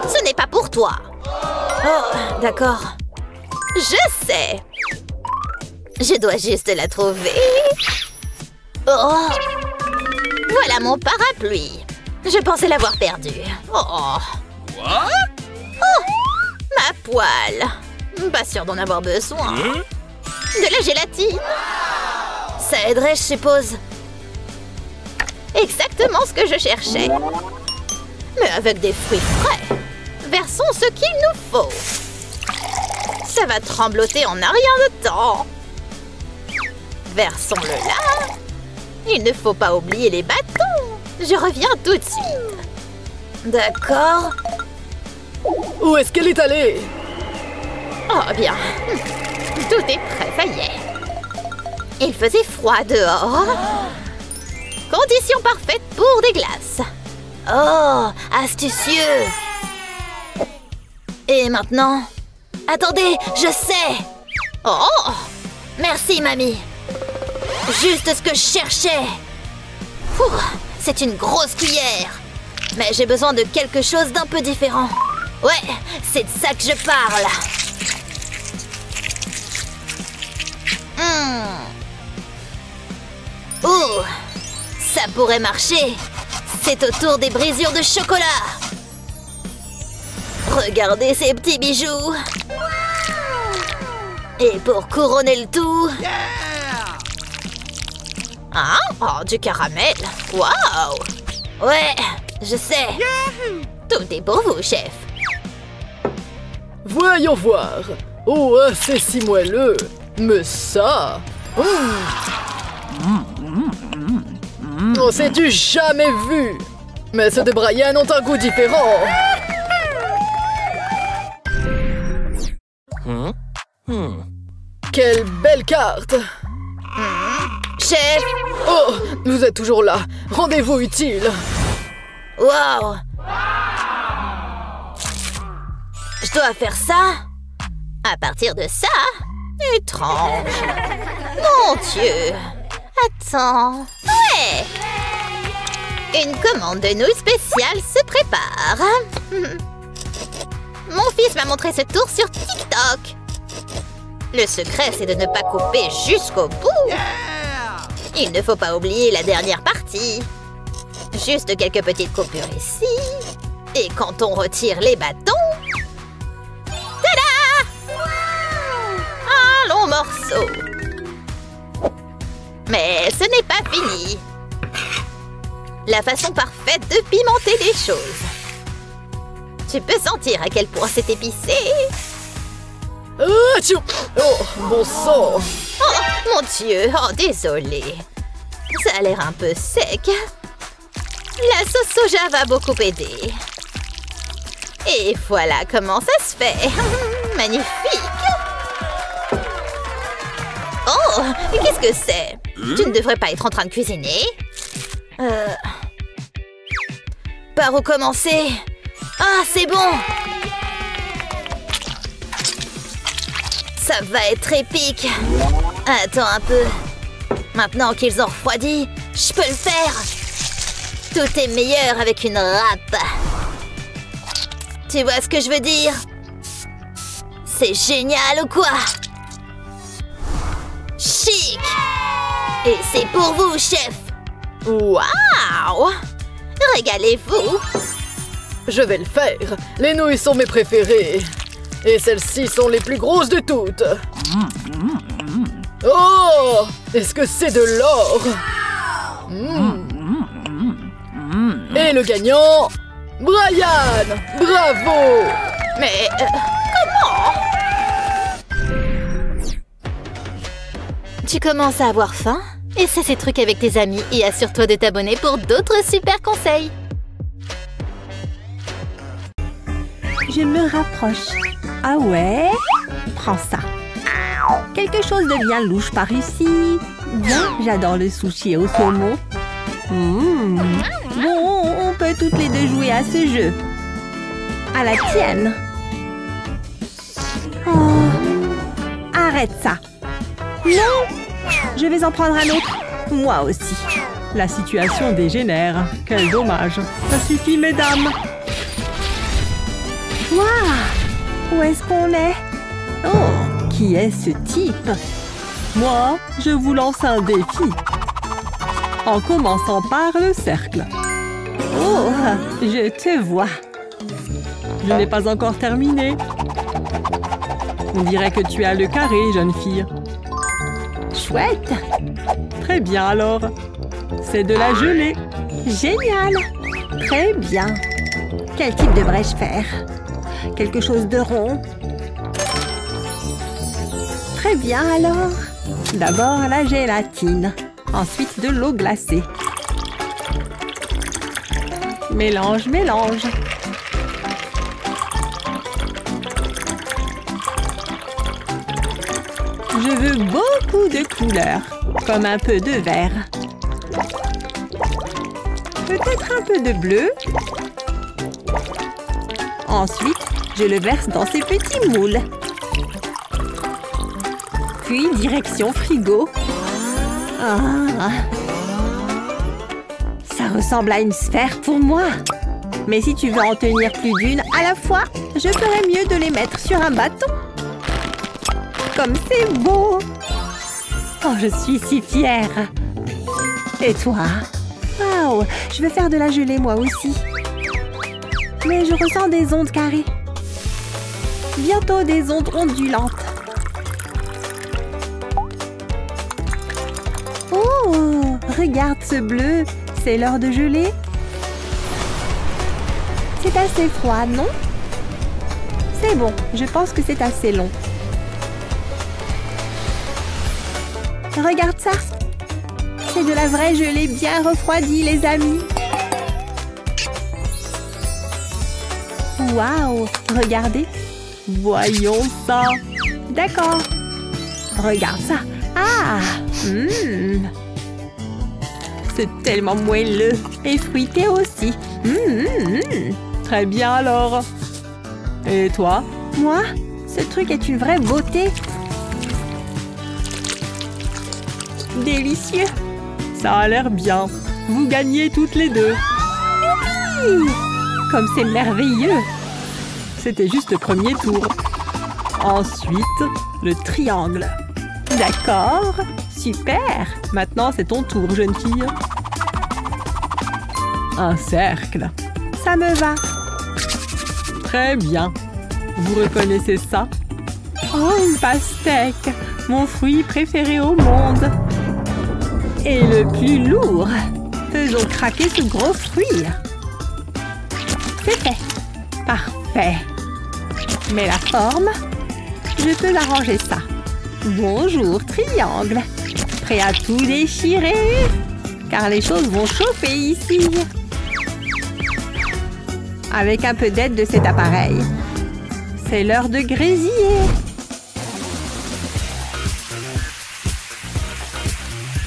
S1: ce n'est pas pour toi. Oh, d'accord. Je sais. Je dois juste la trouver. Oh! Voilà mon parapluie. Je pensais l'avoir perdu. Oh! Oh! Ma poêle. Pas sûre d'en avoir besoin. De la gélatine. Ça aiderait, je suppose. Exactement ce que je cherchais. Mais avec des fruits frais. Versons ce qu'il nous faut. Ça va trembloter en un rien de temps. Versons-le là. Il ne faut pas oublier les bâtons. Je reviens tout de suite. D'accord.
S4: Où est-ce qu'elle est allée?
S1: Oh bien. Tout est prêt, ça y est. Il faisait froid dehors. Conditions parfaites pour des glaces. Oh, astucieux. Et maintenant? Attendez, je sais. Oh, merci, mamie. Juste ce que je cherchais. C'est une grosse cuillère. Mais j'ai besoin de quelque chose d'un peu différent. Ouais, c'est de ça que je parle. Oh, ça pourrait marcher. C'est au tour des brisures de chocolat. Regardez ces petits bijoux. Et pour couronner le tout... Hein? Oh, du caramel. Waouh! Ouais, je sais. Tout est pour vous, chef.
S4: Voyons voir. Oh, c'est si moelleux. Mais ça... Oh, c'est du jamais vu. Mais ceux de Brian ont un goût différent. Quelle belle carte.
S1: Chef!
S4: Oh, vous êtes toujours là. Rendez-vous utile.
S1: Wow! Je dois faire ça? À partir de ça? Étrange. Mon Dieu! Attends... Ouais! Une commande de nouilles spéciales se prépare. Mon fils m'a montré ce tour sur TikTok. Le secret, c'est de ne pas couper jusqu'au bout. Il ne faut pas oublier la dernière partie. Juste quelques petites coupures ici. Et quand on retire les bâtons... Tada! Un long morceau. Mais ce n'est pas fini. La façon parfaite de pimenter les choses. Tu peux sentir à quel point c'est épicé.
S4: Oh, bon sang.
S1: Oh, mon Dieu. Oh, désolé. Ça a l'air un peu sec. La sauce soja va beaucoup aider. Et voilà comment ça se fait. Magnifique. Oh, qu'est-ce que c'est? Tu ne devrais pas être en train de cuisiner. Par où commencer? Ah, c'est bon. Ça va être épique. Attends un peu. Maintenant qu'ils ont refroidi, je peux le faire. Tout est meilleur avec une râpe. Tu vois ce que je veux dire? C'est génial ou quoi? Chic! Et c'est pour vous, chef. Waouh! Régalez-vous.
S4: Je vais le faire. Les nouilles sont mes préférées. Et celles-ci sont les plus grosses de toutes. Oh! Est-ce que c'est de l'or? Et le gagnant, Brian! Bravo!
S1: Mais comment? Tu commences à avoir faim? Essaie ces trucs avec tes amis et assure-toi de t'abonner pour d'autres super conseils.
S2: Je me rapproche. Ah ouais? Prends ça. Quelque chose de bien louche par ici. Bien, j'adore le sushi au saumon. Bon, on peut toutes les deux jouer à ce jeu. À la tienne. Oh. Arrête ça. Non! Je vais en prendre un autre. Moi aussi.
S3: La situation dégénère. Quel dommage. Ça suffit, mesdames.
S2: Waouh! Où est-ce qu'on est? Oh, qui est ce type?
S3: Moi, je vous lance un défi. En commençant par le cercle.
S2: Oh, je te vois.
S3: Je n'ai pas encore terminé. On dirait que tu as le carré, jeune fille.
S2: Chouette!
S3: Très bien alors. C'est de la gelée.
S2: Génial! Très bien. Quel type devrais-je faire? Quelque chose de rond? Très bien alors. D'abord la gélatine. Ensuite de l'eau glacée.
S3: Mélange, mélange.
S2: Je veux beaucoup de couleurs, comme un peu de vert. Peut-être un peu de bleu. Ensuite, je le verse dans ces petits moules. Puis, direction frigo. Ah. Ça ressemble à une sphère pour moi. Mais si tu veux en tenir plus d'une à la fois, je ferais mieux de les mettre sur un bâton. Comme c'est beau! Oh, je suis si fière! Et toi? Waouh! Je veux faire de la gelée, moi aussi. Mais je ressens des ondes carrées. Bientôt des ondes ondulantes. Oh! Regarde ce bleu! C'est l'heure de geler? C'est assez froid, non? C'est bon, je pense que c'est assez long. Regarde ça! C'est de la vraie gelée bien refroidie, les amis! Waouh! Regardez!
S3: Voyons ça!
S2: D'accord! Regarde ça! Ah! C'est tellement moelleux! Et fruité aussi!
S3: Très bien alors! Et toi?
S2: Moi? Ce truc est une vraie beauté! Délicieux!
S3: Ça a l'air bien. Vous gagnez toutes les deux.
S2: Youpi! Comme c'est merveilleux!
S3: C'était juste le premier tour. Ensuite, le triangle.
S2: D'accord! Super!
S3: Maintenant, c'est ton tour, jeune fille. Un cercle.
S2: Ça me va!
S3: Très bien. Vous reconnaissez ça?
S2: Oh, une pastèque! Mon fruit préféré au monde! Et le plus lourd! Faisons craquer ce gros fruit! C'est fait! Parfait! Mais la forme? Je peux arranger ça! Bonjour, triangle! Prêt à tout déchirer? Car les choses vont chauffer ici! Avec un peu d'aide de cet appareil. C'est l'heure de grésiller!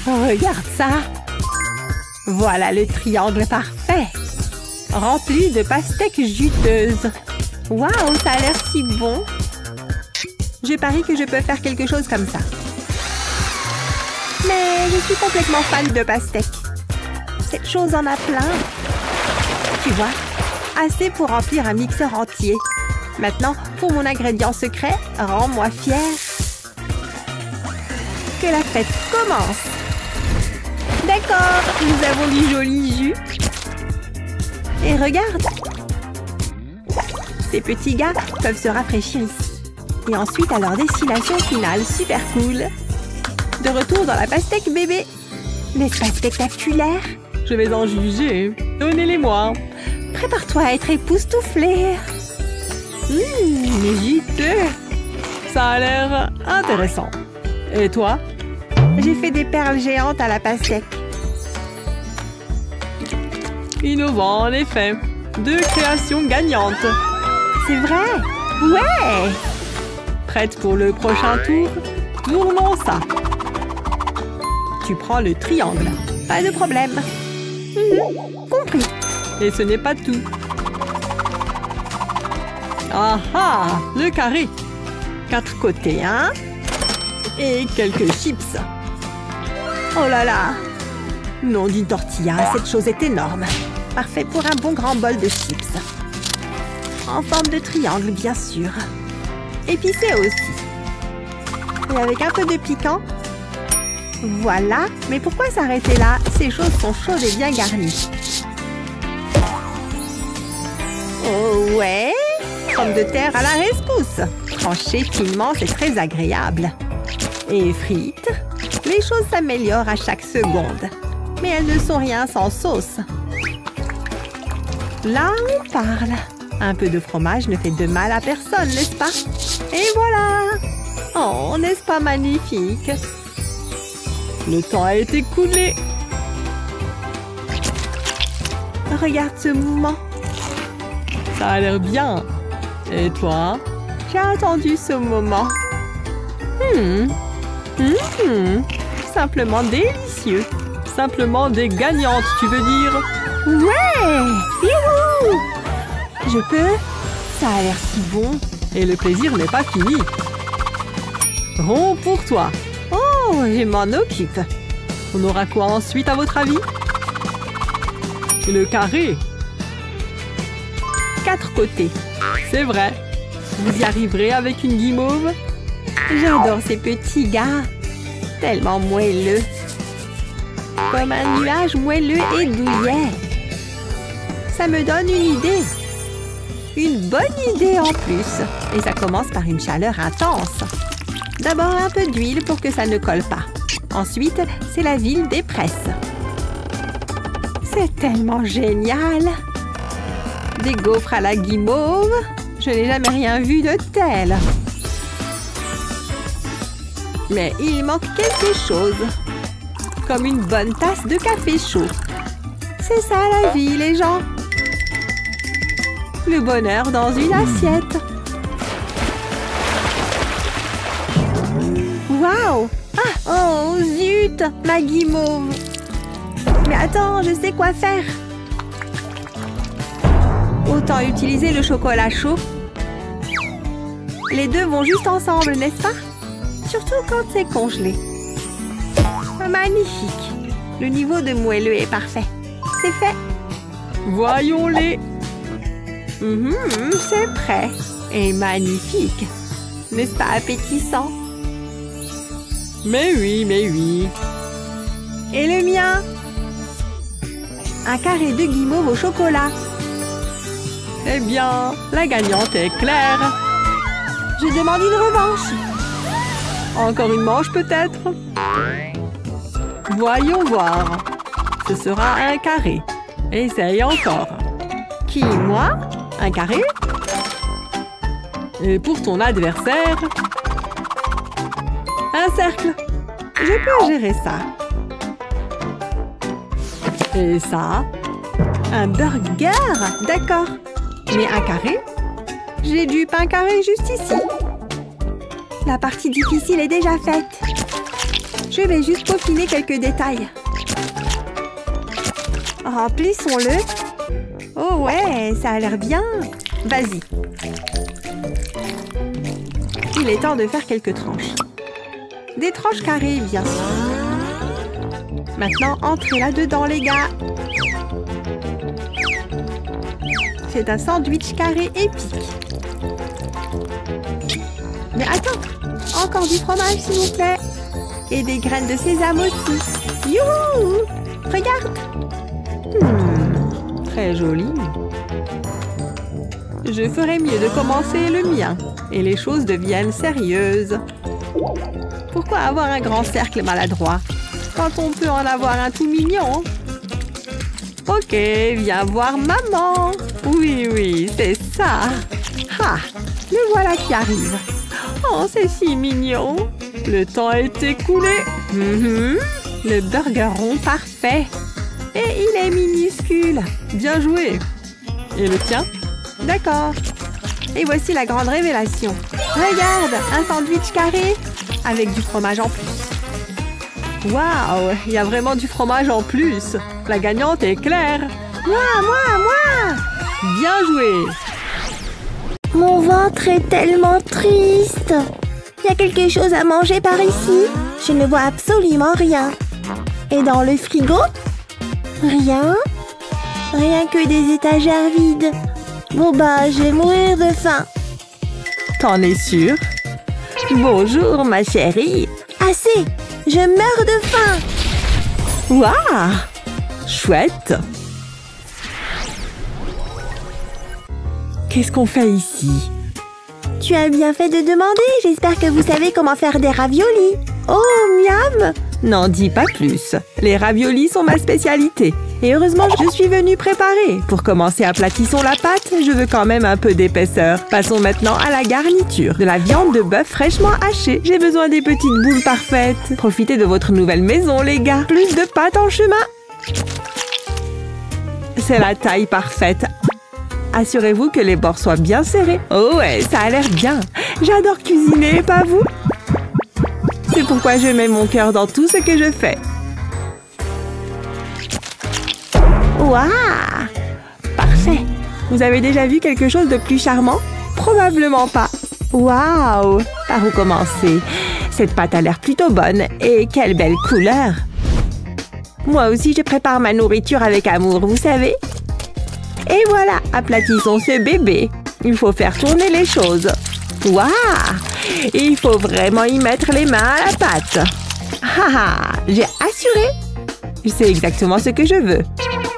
S2: Regarde ça! Voilà le triangle parfait! Rempli de pastèques juteuses! Waouh, ça a l'air si bon! Je parie que je peux faire quelque chose comme ça. Mais je suis complètement fan de pastèques. Cette chose en a plein. Tu vois, assez pour remplir un mixeur entier. Maintenant, pour mon ingrédient secret, rends-moi fière. Que la fête commence! D'accord, nous avons du joli jus. Et regarde! Ces petits gars peuvent se rafraîchir ici. Et ensuite à leur destination finale, super cool. De retour dans la pastèque bébé. N'est-ce pas spectaculaire?
S3: Je vais en juger. Donnez-les-moi.
S2: Prépare-toi à être époustouflé. Juteux.
S3: Ça a l'air intéressant. Et toi?
S2: J'ai fait des perles géantes à la pastèque.
S3: Innovant, en effet. 2 créations gagnantes.
S2: C'est vrai? Ouais!
S3: Prête pour le prochain tour? Tournons ça. Tu prends le triangle.
S2: Pas de problème. Compris.
S3: Et ce n'est pas tout. Ah ah! Le carré.
S2: 4 côtés, hein?
S3: Et quelques chips. Oh là là! Non d'une tortilla, cette chose est énorme. Parfait pour un bon grand bol de chips. En forme de triangle, bien sûr. Épicé aussi. Et avec un peu de piquant. Voilà. Mais pourquoi s'arrêter là? Ces choses sont chaudes et bien garnies. Oh ouais! Pommes de terre à la rescousse. Tranchées finement, c'est très agréable. Et frites. Les choses s'améliorent à chaque seconde. Mais elles ne sont rien sans sauce. Là, on parle. Un peu de fromage ne fait de mal à personne, n'est-ce pas? Et voilà! Oh, n'est-ce pas magnifique? Le temps a été écoulé. Regarde ce mouvement. Ça a l'air bien. Et toi? J'ai attendu ce moment. Simplement délicieux. Simplement des gagnantes, tu veux dire? Ouais! Youhou! Je peux? Ça a l'air si bon. Et le plaisir n'est pas fini. Rond pour toi. Oh, je m'en occupe. On aura quoi ensuite à votre avis? Le carré. 4 côtés. C'est vrai. Vous y arriverez avec une guimauve? J'adore ces petits gars. Tellement moelleux. Comme un nuage moelleux et douillet. Ça me donne une idée. Une bonne idée en plus. Et ça commence par une chaleur intense. D'abord un peu d'huile pour que ça ne colle pas. Ensuite, c'est la ville des presses. C'est tellement génial. Des gaufres à la guimauve. Je n'ai jamais rien vu de tel. Mais il manque quelque chose. Comme une bonne tasse de café chaud. C'est ça la vie, les gens. Le bonheur dans une assiette. Waouh! Ah! Oh, zut! Ma guimauve! Mais attends, je sais quoi faire. Autant utiliser le chocolat chaud. Les deux vont juste ensemble, n'est-ce pas? Surtout quand c'est congelé. Magnifique! Le niveau de moelleux est parfait. C'est fait. Voyons-les. C'est prêt. Et magnifique. N'est-ce pas appétissant? Mais oui, mais oui. Et le mien? Un carré de guimauve au chocolat. Eh bien, la gagnante est claire. Je demande une revanche. Encore une manche peut-être? Voyons voir. Ce sera un carré. Essaye encore. Qui, moi? Un carré? Et pour ton adversaire? Un cercle. Je peux gérer ça. Et ça? Un burger? D'accord. Mais un carré? J'ai du pain carré juste ici. La partie difficile est déjà faite. Je vais juste peaufiner quelques détails. Remplissons-le. Oh ouais, ça a l'air bien. Vas-y. Il est temps de faire quelques tranches. Des tranches carrées, bien sûr. Maintenant, entrez là-dedans, les gars. C'est un sandwich carré épique. Mais attends, encore du fromage, s'il vous plaît. Et des graines de sésame aussi. Youhou! Regarde! Très joli. Je ferais mieux de commencer le mien. Et les choses deviennent sérieuses. Pourquoi avoir un grand cercle maladroit quand on peut en avoir un tout mignon? Ok, viens voir maman. Oui, oui, c'est ça. Ah, le voilà qui arrive. Oh, c'est si mignon. Le temps est écoulé. Le burger rond parfait. Et il est minuscule. Bien joué. Et le tien? D'accord. Et voici la grande révélation. Regarde, un sandwich carré avec du fromage en plus. Waouh, il y a vraiment du fromage en plus. La gagnante est claire. Moi. Bien joué.
S1: Mon ventre est tellement triste.
S2: y a quelque chose à manger par ici? Je ne vois absolument rien. Et dans le frigo? Rien? Rien que des étagères vides. Bon bah, je vais mourir de faim.
S3: T'en es sûre? Bonjour, ma chérie.
S2: Assez! Je meurs de faim!
S3: Waouh! Chouette! Qu'est-ce qu'on fait ici?
S2: Tu as bien fait de demander. J'espère que vous savez comment faire des raviolis. Oh, miam!
S3: N'en dis pas plus. Les raviolis sont ma spécialité. Et heureusement, je suis venue préparer. Pour commencer, aplatissons la pâte. Je veux quand même un peu d'épaisseur. Passons maintenant à la garniture. De la viande de bœuf fraîchement hachée. J'ai besoin des petites boules parfaites. Profitez de votre nouvelle maison, les gars. Plus de pâte en chemin. C'est la taille parfaite. Assurez-vous que les bords soient bien serrés. Oh ouais, ça a l'air bien. J'adore cuisiner, pas vous? C'est pourquoi je mets mon cœur dans tout ce que je fais.
S2: Waouh!
S3: Parfait. Vous avez déjà vu quelque chose de plus charmant? Probablement pas. Waouh! Par où commencer? Cette pâte a l'air plutôt bonne. Et quelle belle couleur! Moi aussi, je prépare ma nourriture avec amour, vous savez? Et voilà, aplatissons ce bébé. Il faut faire tourner les choses. Waouh! Il faut vraiment y mettre les mains à la pâte. Haha, j'ai assuré. Je sais exactement ce que je veux.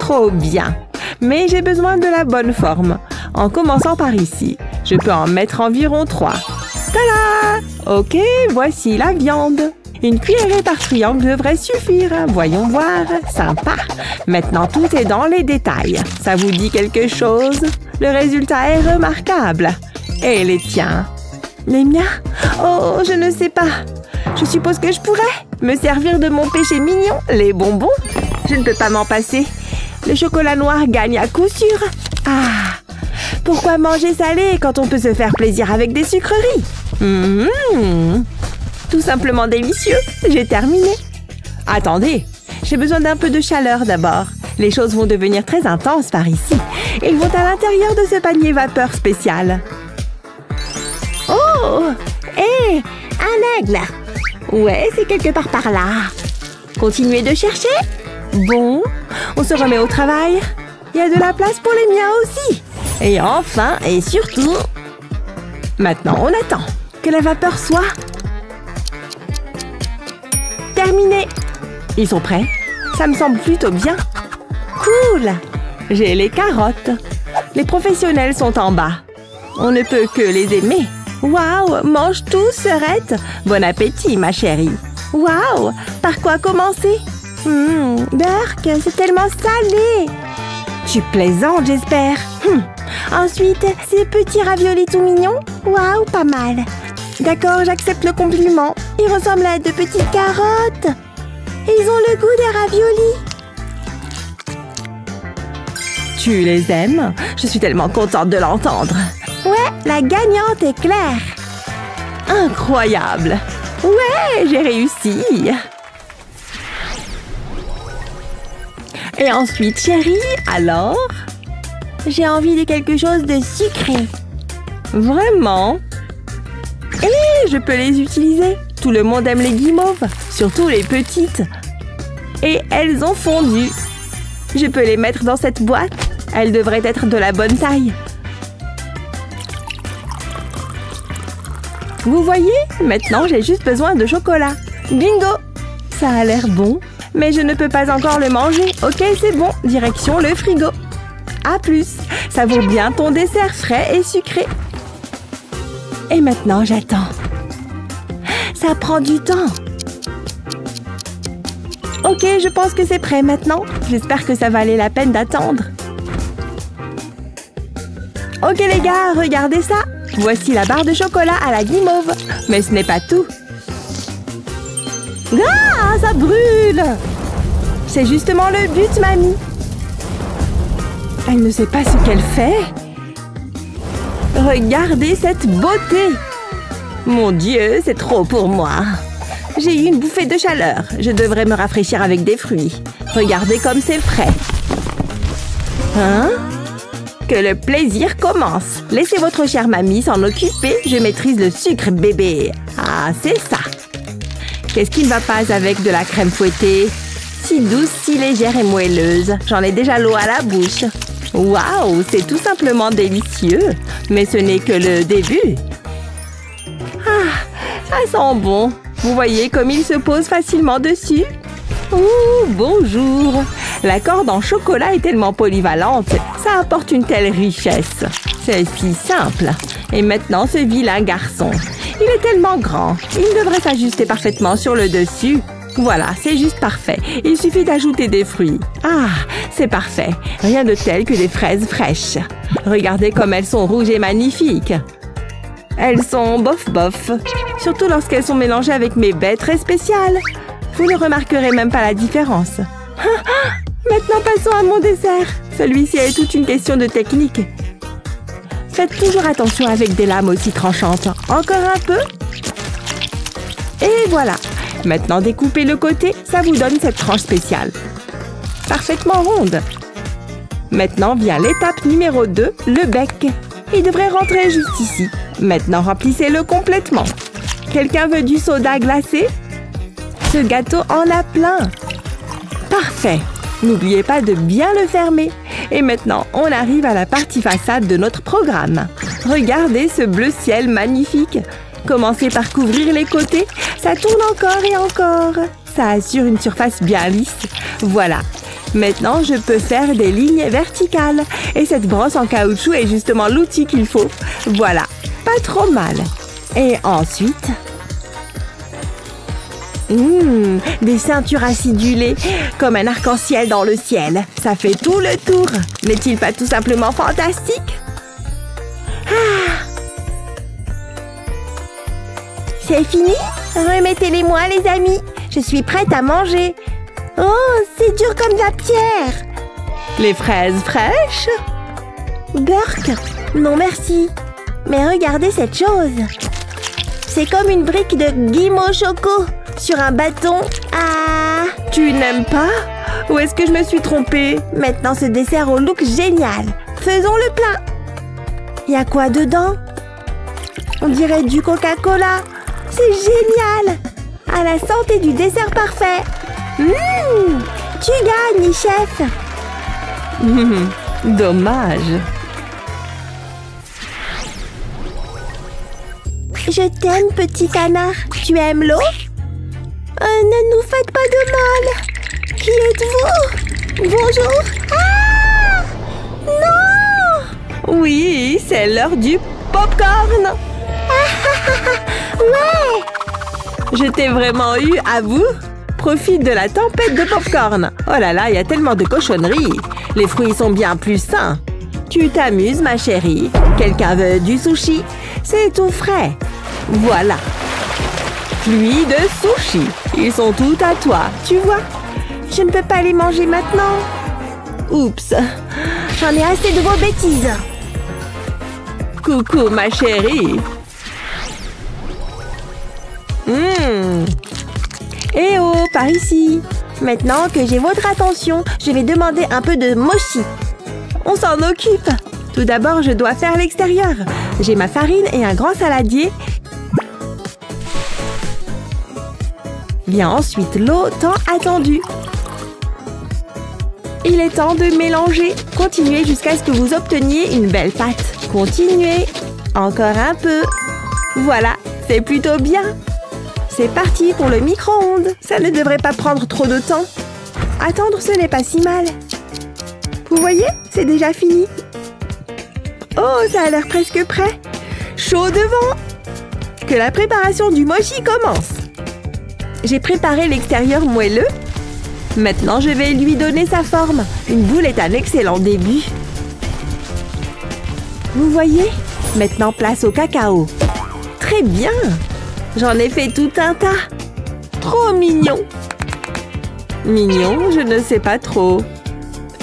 S3: Trop bien. Mais j'ai besoin de la bonne forme. En commençant par ici, je peux en mettre environ 3. Tada! Ok, voici la viande. Une cuillerée par triangle devrait suffire. Voyons voir. Sympa. Maintenant, tout est dans les détails. Ça vous dit quelque chose? Le résultat est remarquable. Et les tiens? Les miens? Oh, je ne sais pas. Je suppose que je pourrais me servir de mon péché mignon, les bonbons. Je ne peux pas m'en passer. Le chocolat noir gagne à coup sûr. Ah! Pourquoi manger salé quand on peut se faire plaisir avec des sucreries? Tout simplement délicieux. J'ai terminé. Attendez, j'ai besoin d'un peu de chaleur d'abord. Les choses vont devenir très intenses par ici. Ils vont à l'intérieur de ce panier vapeur spécial.
S2: Oh! Hé! Un aigle!
S3: Ouais, c'est quelque part par là. Continuez de chercher. Bon, on se remet au travail. Il y a de la place pour les miens aussi. Et enfin, et surtout... Maintenant, on attend que la vapeur soit... terminée. Ils sont prêts? Ça me semble plutôt bien. Cool! J'ai les carottes. Les professionnels sont en bas. On ne peut que les aimer. Waouh! Mange tout, sœurette! Bon appétit, ma chérie! Waouh! Par quoi commencer?
S2: Berk, c'est tellement salé!
S3: Tu plaisantes, j'espère.
S2: Ensuite, ces petits raviolis tout mignons. Waouh, pas mal.
S3: D'accord, j'accepte le compliment.
S2: Ils ressemblent à de petites carottes. Et ils ont le goût des raviolis.
S3: Tu les aimes? Je suis tellement contente de l'entendre.
S2: Ouais, la gagnante est Claire.
S3: Incroyable! Ouais, j'ai réussi! Et ensuite, chérie, alors?
S2: J'ai envie de quelque chose de sucré.
S3: Vraiment? Et je peux les utiliser. Tout le monde aime les guimauves, surtout les petites. Et elles ont fondu. Je peux les mettre dans cette boîte. Elles devraient être de la bonne taille. Vous voyez? Maintenant, j'ai juste besoin de chocolat. Bingo! Ça a l'air bon, mais je ne peux pas encore le manger. Ok, c'est bon. Direction le frigo. À plus. Savoure bien ton dessert frais et sucré. Et maintenant, j'attends. Ça prend du temps. Ok, je pense que c'est prêt maintenant. J'espère que ça valait la peine d'attendre. Ok les gars, regardez ça. Voici la barre de chocolat à la guimauve. Mais ce n'est pas tout. Ah, ça brûle! C'est justement le but, mamie. Elle ne sait pas ce qu'elle fait. Regardez cette beauté! Mon Dieu, c'est trop pour moi. J'ai eu une bouffée de chaleur. Je devrais me rafraîchir avec des fruits. Regardez comme c'est frais. Hein?
S2: que le plaisir commence. Laissez votre chère mamie s'en occuper. Je maîtrise le sucre, bébé. Ah, c'est ça. Qu'est-ce qui ne va pas avec de la crème fouettée? Si douce, si légère et moelleuse. J'en ai déjà l'eau à la bouche. Waouh, c'est tout simplement délicieux. Mais ce n'est que le début. Ah, ça sent bon. Vous voyez comme il se pose facilement dessus? Ouh, bonjour. La corde en chocolat est tellement polyvalente. Ça apporte une telle richesse. C'est si simple. Et maintenant, ce vilain garçon. Il est tellement grand. Il devrait s'ajuster parfaitement sur le dessus. Voilà, c'est juste parfait. Il suffit d'ajouter des fruits. Ah, c'est parfait. Rien de tel que des fraises fraîches. Regardez comme elles sont rouges et magnifiques. Elles sont bof-bof. Surtout lorsqu'elles sont mélangées avec mes baies très spéciales. Vous ne remarquerez même pas la différence. Maintenant, passons à mon dessert. Celui-ci est toute une question de technique. Faites toujours attention avec des lames aussi tranchantes. Encore un peu. Et voilà. Maintenant, découpez le côté, ça vous donne cette tranche spéciale. Parfaitement ronde. Maintenant vient l'étape numéro 2, le bec. Il devrait rentrer juste ici. Maintenant, remplissez-le complètement. Quelqu'un veut du soda glacé? Ce gâteau en a plein. Parfait. N'oubliez pas de bien le fermer. Et maintenant, on arrive à la partie façade de notre programme. Regardez ce bleu ciel magnifique. Commencez par couvrir les côtés. Ça tourne encore et encore. Ça assure une surface bien lisse. Voilà. Maintenant, je peux faire des lignes verticales. Et cette brosse en caoutchouc est justement l'outil qu'il faut. Voilà. Pas trop mal. Et ensuite... des ceintures acidulées, comme un arc-en-ciel dans le ciel. Ça fait tout le tour. N'est-il pas tout simplement fantastique? C'est fini? Remettez-les-moi, les amis. Je suis prête à manger. Oh, c'est dur comme de la pierre. Les fraises fraîches? Burk? Non, merci. Mais regardez cette chose. C'est comme une brique de guimauve choco sur un bâton. Ah! Tu n'aimes pas? Ou est-ce que je me suis trompée? Maintenant, ce dessert au look génial. Faisons le plein. Il y a quoi dedans? On dirait du Coca-Cola. C'est génial! À la santé du dessert parfait! Tu gagnes, chef! Dommage! Je t'aime, petit canard. Tu aimes l'eau? Ne nous faites pas de mal! Qui êtes-vous? Bonjour! Ah! Non! Oui, c'est l'heure du popcorn! Ouais! Je t'ai vraiment eu, à vous? Profite de la tempête de popcorn. Oh là là, il y a tellement de cochonneries. Les fruits sont bien plus sains. Tu t'amuses, ma chérie. Quelqu'un veut du sushi? C'est tout frais. Voilà. Pluie de sushi. Ils sont tout à toi, tu vois? Je ne peux pas les manger maintenant. Oups. J'en ai assez de vos bêtises. Coucou, ma chérie. Eh oh, par ici. Maintenant que j'ai votre attention, je vais demander un peu de mochi. On s'en occupe. Tout d'abord, je dois faire l'extérieur. J'ai ma farine et un grand saladier. Vient ensuite l'eau tant attendue. Il est temps de mélanger. Continuez jusqu'à ce que vous obteniez une belle pâte. Continuez. Encore un peu. Voilà, c'est plutôt bien. C'est parti pour le micro-ondes. Ça ne devrait pas prendre trop de temps. Attendre, ce n'est pas si mal. Vous voyez, c'est déjà fini. Oh, ça a l'air presque prêt. Chaud devant. Que la préparation du mochi commence. J'ai préparé l'extérieur moelleux. Maintenant, je vais lui donner sa forme. Une boule est un excellent début. Vous voyez? Maintenant, place au cacao. Très bien. J'en ai fait tout un tas. Trop mignon. Mignon, je ne sais pas trop.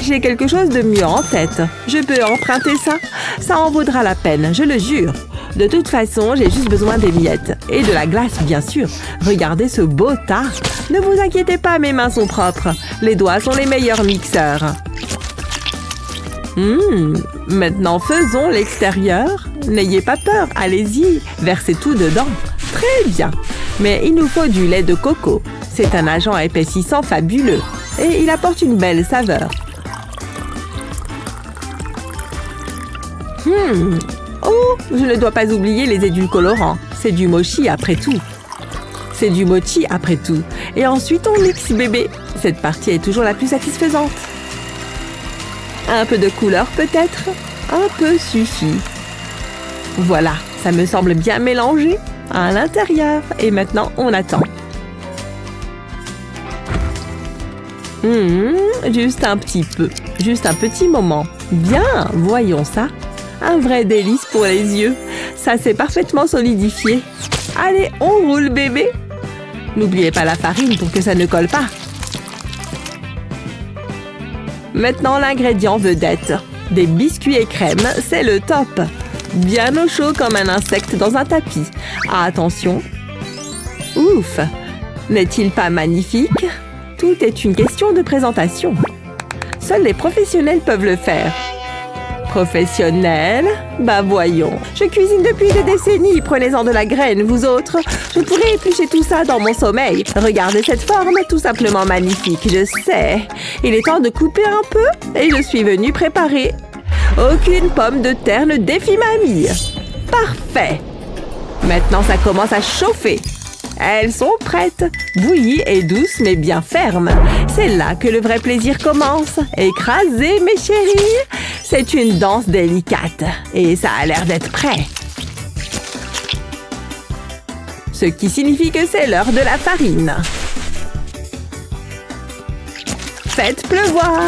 S2: J'ai quelque chose de mieux en tête. Je peux emprunter ça. Ça en vaudra la peine, je le jure. De toute façon, j'ai juste besoin des miettes. Et de la glace, bien sûr. Regardez ce beau tas. Ne vous inquiétez pas, mes mains sont propres. Les doigts sont les meilleurs mixeurs.
S3: Maintenant, faisons l'extérieur. N'ayez pas peur, allez-y, versez tout dedans. Très bien. Mais il nous faut du lait de coco. C'est un agent épaississant fabuleux. Et il apporte une belle saveur. Oh, je ne dois pas oublier les édulcorants. C'est du mochi après tout. C'est du mochi après tout. Et ensuite, on mixe, bébé. Cette partie est toujours la plus satisfaisante. Un peu de couleur peut-être? Un peu suffit. Voilà, ça me semble bien mélangé à l'intérieur. Et maintenant, on attend. Juste un petit peu. Juste un petit moment. Bien, voyons ça. Un vrai délice pour les yeux. Ça s'est parfaitement solidifié. Allez, on roule, bébé. N'oubliez pas la farine pour que ça ne colle pas. Maintenant, l'ingrédient vedette. Des biscuits et crème, c'est le top. Bien au chaud comme un insecte dans un tapis. Ah, attention. Ouf! N'est-il pas magnifique? Tout est une question de présentation. Seuls les professionnels peuvent le faire. Professionnels? Bah voyons. Je cuisine depuis des décennies. Prenez-en de la graine, vous autres. Je pourrais éplucher tout ça dans mon sommeil. Regardez cette forme, tout simplement magnifique, je sais. Il est temps de couper un peu et je suis venue préparer. Aucune pomme de terre ne défie ma mie. Parfait. Maintenant, ça commence à chauffer. Elles sont prêtes. Bouillies et douces, mais bien fermes. C'est là que le vrai plaisir commence. Écrasez, mes chéris. C'est une danse délicate. Et ça a l'air d'être prêt. Ce qui signifie que c'est l'heure de la farine. Faites pleuvoir.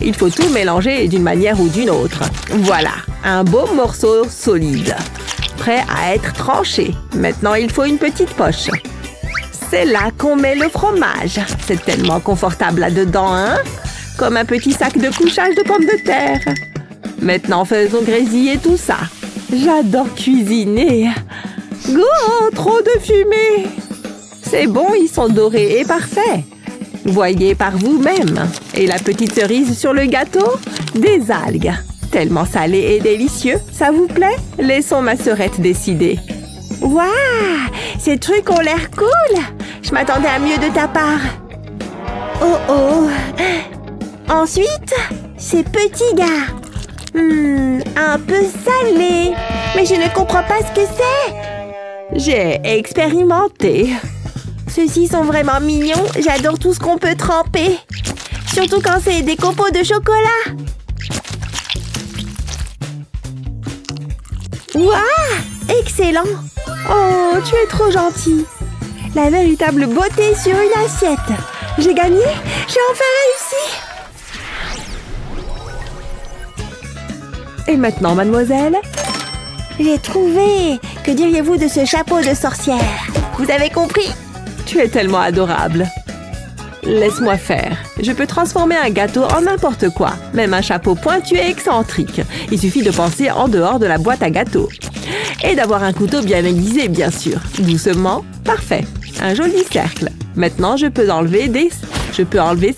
S3: Il faut tout mélanger d'une manière ou d'une autre. Voilà, un beau morceau solide. Prêt à être tranché. Maintenant, il faut une petite poche. C'est là qu'on met le fromage. C'est tellement confortable là-dedans, hein? Comme un petit sac de couchage de pommes de terre. Maintenant, faisons grésiller tout ça. J'adore cuisiner. Oh, trop de fumée. C'est bon, ils sont dorés et parfaits. Voyez par vous-même. Et la petite cerise sur le gâteau? Des algues. Tellement salé et délicieux. Ça vous plaît? Laissons ma sœurette décider.
S2: Waouh! Ces trucs ont l'air cool! Je m'attendais à mieux de ta part. Oh oh! Ensuite, ces petits gars. Un peu salés. Mais je ne comprends pas ce que c'est.
S3: J'ai expérimenté.
S2: Ceux-ci sont vraiment mignons. J'adore tout ce qu'on peut tremper. Surtout quand c'est des copeaux de chocolat. Waouh! Excellent! Oh, tu es trop gentil. La véritable beauté sur une assiette. J'ai gagné? J'ai enfin réussi!
S3: Et maintenant, mademoiselle?
S2: J'ai trouvé! Que diriez-vous de ce chapeau de sorcière? Vous avez compris?
S3: Tu es tellement adorable. Laisse-moi faire. Je peux transformer un gâteau en n'importe quoi. Même un chapeau pointu et excentrique. Il suffit de penser en dehors de la boîte à gâteaux. Et d'avoir un couteau bien aiguisé, bien sûr. Doucement. Parfait. Un joli cercle. Maintenant, je peux enlever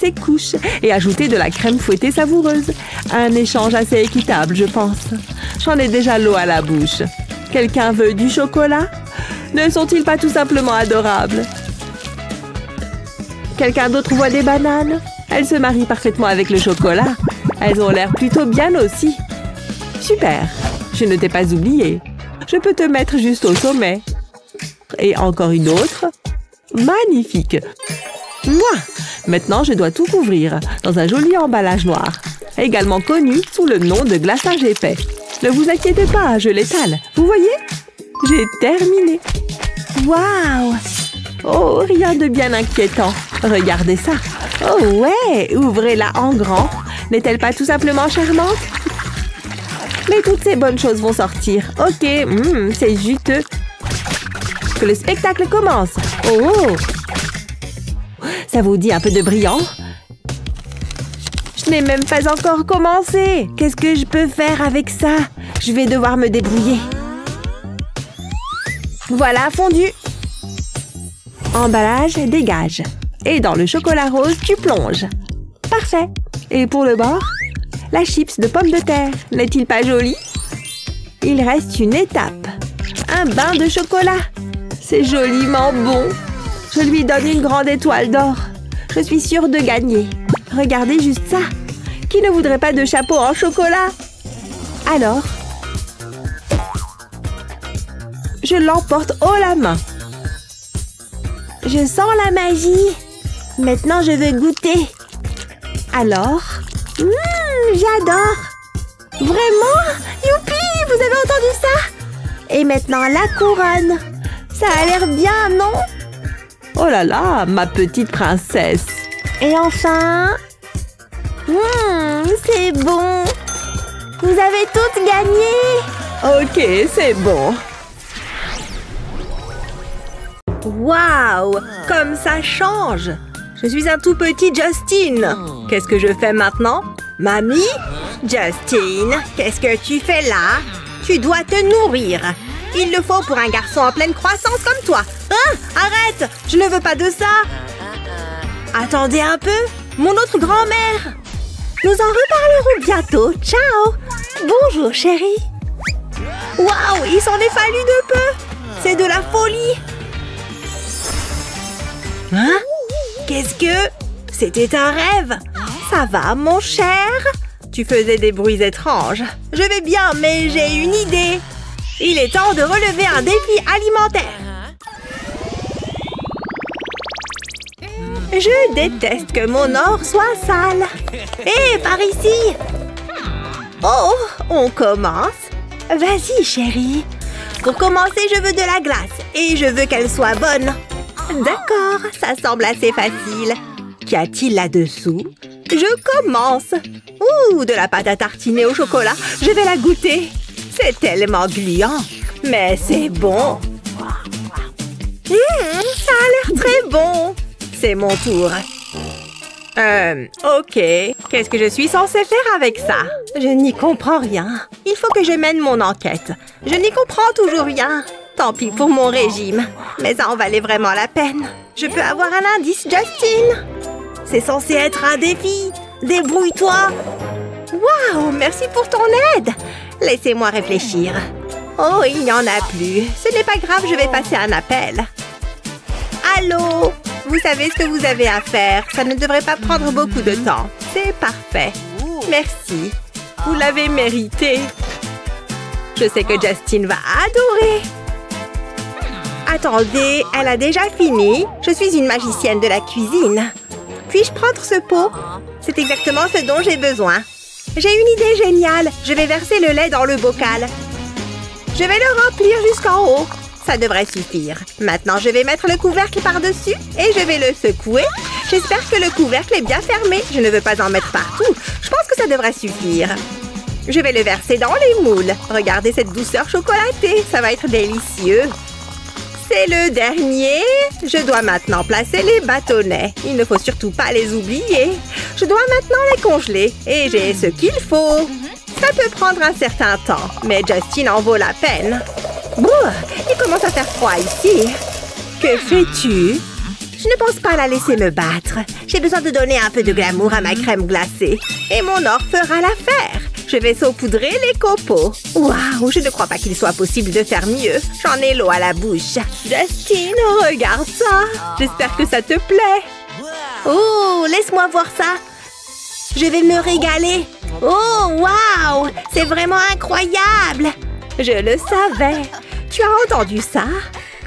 S3: ces couches et ajouter de la crème fouettée savoureuse. Un échange assez équitable, je pense. J'en ai déjà l'eau à la bouche. Quelqu'un veut du chocolat? Ne sont-ils pas tout simplement adorables? Quelqu'un d'autre voit des bananes? Elles se marient parfaitement avec le chocolat. Elles ont l'air plutôt bien aussi. Super! Je ne t'ai pas oublié. Je peux te mettre juste au sommet. Et encore une autre. Magnifique! Moi! Maintenant, je dois tout couvrir dans un joli emballage noir, également connu sous le nom de glaçage épais. Ne vous inquiétez pas, je l'étale. Vous voyez? J'ai terminé.
S2: Waouh!
S3: Oh, rien de bien inquiétant. Regardez ça. Oh ouais, ouvrez-la en grand. N'est-elle pas tout simplement charmante? Mais toutes ces bonnes choses vont sortir. Ok, c'est juteux. Que le spectacle commence. Oh! Ça vous dit un peu de brillant? Je n'ai même pas encore commencé. Qu'est-ce que je peux faire avec ça? Je vais devoir me débrouiller. Voilà, fondu. Emballage, dégage. Et dans le chocolat rose, tu plonges. Parfait. Et pour le bord?
S2: La chips de pommes de terre. N'est-il pas joli? Il reste une étape. Un bain de chocolat. C'est joliment bon. Je lui donne une grande étoile d'or. Je suis sûre de gagner. Regardez juste ça. Qui ne voudrait pas de chapeau en chocolat? Alors, je l'emporte haut la main. Je sens la magie. Maintenant, je veux goûter. Alors, j'adore. Vraiment? Youpi! Vous avez entendu ça? Et maintenant, la couronne. Ça a l'air bien, non?
S3: Oh là là, ma petite princesse.
S2: Et enfin... c'est bon. Vous avez toutes gagné.
S3: Ok, c'est bon.
S2: Waouh! Comme ça change! Je suis un tout petit Justin. Qu'est-ce que je fais maintenant? Mamie? Justin, qu'est-ce que tu fais là? Tu dois te nourrir. Il le faut pour un garçon en pleine croissance comme toi. Hein? Arrête! Je ne veux pas de ça. Attendez un peu. Mon autre grand-mère. Nous en reparlerons bientôt. Ciao! Bonjour, chérie. Waouh! Il s'en est fallu de peu. C'est de la folie. Hein? Qu'est-ce que... C'était un rêve? Ça va, mon cher? Tu faisais des bruits étranges. Je vais bien, mais j'ai une idée. Il est temps de relever un défi alimentaire. Je déteste que mon or soit sale. Hé, par ici! Oh, on commence? Vas-y, chérie. Pour commencer, je veux de la glace. Et je veux qu'elle soit bonne. D'accord, ça semble assez facile. Qu'y a-t-il là-dessous? Je commence. Ouh, de la pâte à tartiner au chocolat. Je vais la goûter. C'est tellement gluant. Mais c'est bon. Ça a l'air très bon. C'est mon tour. Ok. Qu'est-ce que je suis censée faire avec ça? Je n'y comprends rien. Il faut que je mène mon enquête. Je n'y comprends toujours rien. Tant pis pour mon régime. Mais ça en valait vraiment la peine. Je peux avoir un indice, Justin? C'est censé être un défi. Débrouille-toi. Waouh, merci pour ton aide. Laissez-moi réfléchir. Oh, il n'y en a plus. Ce n'est pas grave, je vais passer un appel. Allô? Vous savez ce que vous avez à faire. Ça ne devrait pas prendre beaucoup de temps. C'est parfait. Merci. Vous l'avez mérité. Je sais que Justin va adorer. Attendez, elle a déjà fini. Je suis une magicienne de la cuisine. Puis-je prendre ce pot? C'est exactement ce dont j'ai besoin. J'ai une idée géniale. Je vais verser le lait dans le bocal. Je vais le remplir jusqu'en haut. Ça devrait suffire. Maintenant, je vais mettre le couvercle par-dessus et je vais le secouer. J'espère que le couvercle est bien fermé. Je ne veux pas en mettre partout. Je pense que ça devrait suffire. Je vais le verser dans les moules. Regardez cette douceur chocolatée. Ça va être délicieux. C'est le dernier. Je dois maintenant placer les bâtonnets. Il ne faut surtout pas les oublier. Je dois maintenant les congeler. Et j'ai ce qu'il faut. Ça peut prendre un certain temps, mais Justin en vaut la peine. Bouh, il commence à faire froid ici. Que fais-tu? Je ne pense pas la laisser me battre. J'ai besoin de donner un peu de glamour à ma crème glacée. Et mon or fera l'affaire. Je vais saupoudrer les copeaux. Waouh, je ne crois pas qu'il soit possible de faire mieux. J'en ai l'eau à la bouche. Justin, regarde ça. J'espère que ça te plaît. Oh, laisse-moi voir ça. Je vais me régaler. Oh, waouh, c'est vraiment incroyable. Je le savais. Tu as entendu ça?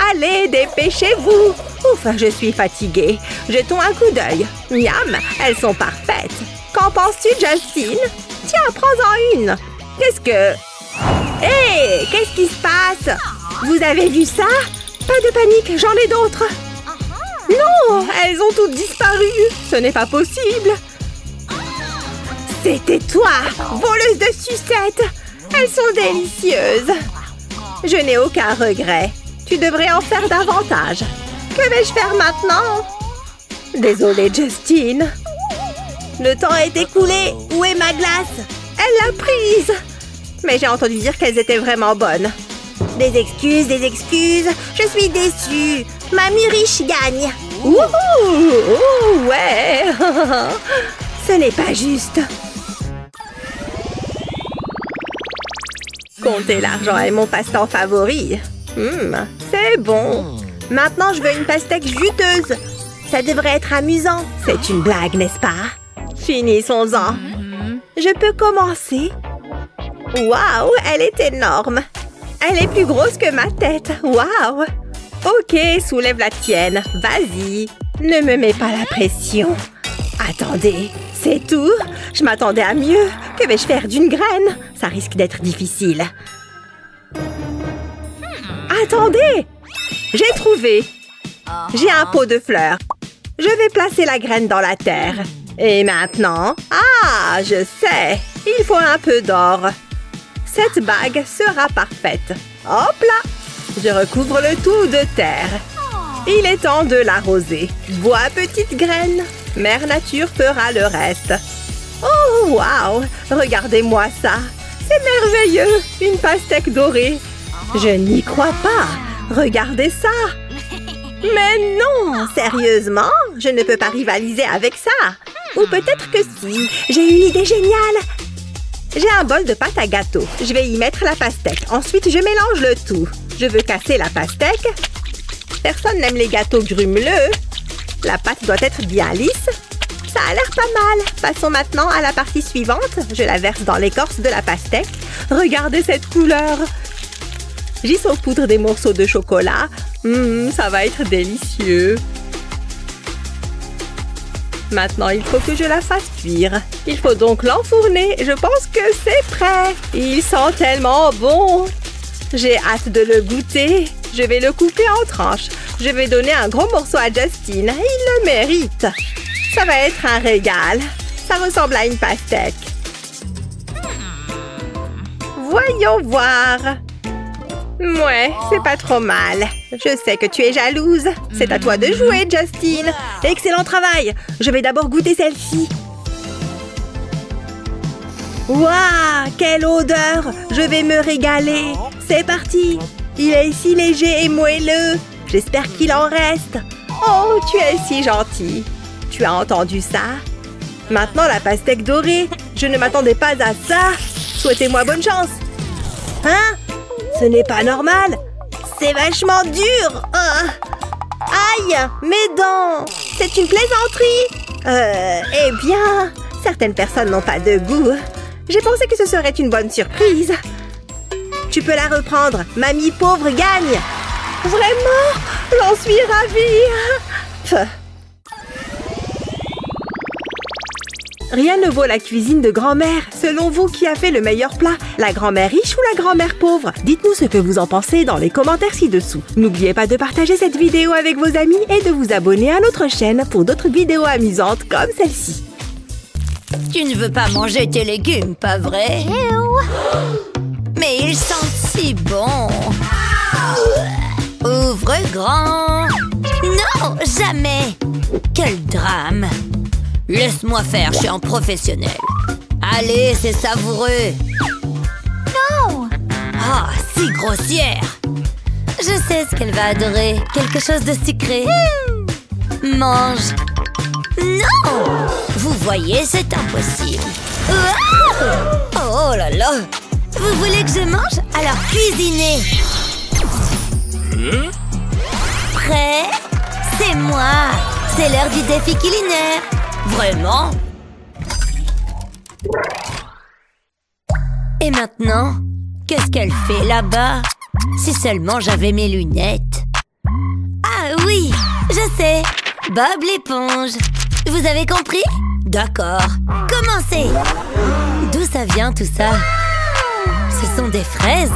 S2: Allez, dépêchez-vous. Ouf, je suis fatiguée. Jetons un coup d'œil. Miam, elles sont parfaites. Qu'en penses-tu, Justin? Tiens, prends-en une. Qu'est-ce que... Hé, qu'est-ce qui se passe? Vous avez vu ça? Pas de panique, j'en ai d'autres. Non, elles ont toutes disparu. Ce n'est pas possible. C'était toi, voleuse de sucettes. Elles sont délicieuses. Je n'ai aucun regret. Tu devrais en faire davantage. Que vais-je faire maintenant? Désolée, Justin. Le temps est écoulé. Où est ma glace? Elle l'a prise. Mais j'ai entendu dire qu'elles étaient vraiment bonnes. Des excuses, des excuses. Je suis déçue. Mamie riche gagne. Ouh, ouais. Ce n'est pas juste. Compter l'argent est mon passe-temps favori. C'est bon. Maintenant, je veux une pastèque juteuse. Ça devrait être amusant. C'est une blague, n'est-ce pas? Finissons-en. Je peux commencer? Waouh, elle est énorme. Elle est plus grosse que ma tête. Waouh. Ok, soulève la tienne. Vas-y. Ne me mets pas la pression. Attendez, c'est tout? Je m'attendais à mieux. Que vais-je faire d'une graine? Ça risque d'être difficile. Attendez! J'ai trouvé! J'ai un pot de fleurs. Je vais placer la graine dans la terre. Et maintenant... Ah, je sais! Il faut un peu d'or. Cette bague sera parfaite. Hop là! Je recouvre le tout de terre. Il est temps de l'arroser. Bois, petite graine. Mère Nature fera le reste. Oh, waouh! Regardez-moi ça! C'est merveilleux! Une pastèque dorée. Je n'y crois pas! Regardez ça! Mais non! Sérieusement? Je ne peux pas rivaliser avec ça! Ou peut-être que si! J'ai une idée géniale! J'ai un bol de pâte à gâteau. Je vais y mettre la pastèque. Ensuite, je mélange le tout. Je veux casser la pastèque. Personne n'aime les gâteaux grumeleux. La pâte doit être bien lisse. Ça a l'air pas mal. Passons maintenant à la partie suivante. Je la verse dans l'écorce de la pastèque. Regardez cette couleur! J'y saupoudre des morceaux de chocolat. Ça va être délicieux. Maintenant, il faut que je la fasse cuire. Il faut donc l'enfourner. Je pense que c'est prêt. Il sent tellement bon. J'ai hâte de le goûter. Je vais le couper en tranches. Je vais donner un gros morceau à Justin. Il le mérite. Ça va être un régal. Ça ressemble à une pastèque. Voyons voir. Ouais, c'est pas trop mal. Je sais que tu es jalouse. C'est à toi de jouer, Justin. Excellent travail. Je vais d'abord goûter celle-ci. Waouh, quelle odeur. Je vais me régaler. C'est parti. Il est si léger et moelleux. J'espère qu'il en reste. Oh, tu es si gentil. Tu as entendu ça? Maintenant, la pastèque dorée. Je ne m'attendais pas à ça. Souhaitez-moi bonne chance. Hein? Ce n'est pas normal. C'est vachement dur. Aïe, mes dents. C'est une plaisanterie. Eh bien, certaines personnes n'ont pas de goût. J'ai pensé que ce serait une bonne surprise. Tu peux la reprendre. Mamie pauvre gagne. Vraiment? J'en suis ravie. Rien ne vaut la cuisine de grand-mère. Selon vous, qui a fait le meilleur plat? La grand-mère riche ou la grand-mère pauvre? Dites-nous ce que vous en pensez dans les commentaires ci-dessous. N'oubliez pas de partager cette vidéo avec vos amis et de vous abonner à notre chaîne pour d'autres vidéos amusantes comme celle-ci.
S1: Tu ne veux pas manger tes légumes, pas vrai? Mais ils sentent si bon. Ouvre grand. Non, jamais. Quel drame. Laisse-moi faire, je suis un professionnel. Allez, c'est savoureux. Non. Ah, si grossière. Je sais ce qu'elle va adorer. Quelque chose de sucré. Mange. Non. Vous voyez, c'est impossible. Oh là là. Vous voulez que je mange? Alors cuisinez. Prêt? C'est moi. C'est l'heure du défi culinaire. Vraiment? Et maintenant, qu'est-ce qu'elle fait là-bas? Si seulement j'avais mes lunettes. Ah oui, je sais. Bob l'éponge. Vous avez compris? D'accord. Commencez. D'où ça vient tout ça? Ce sont des fraises?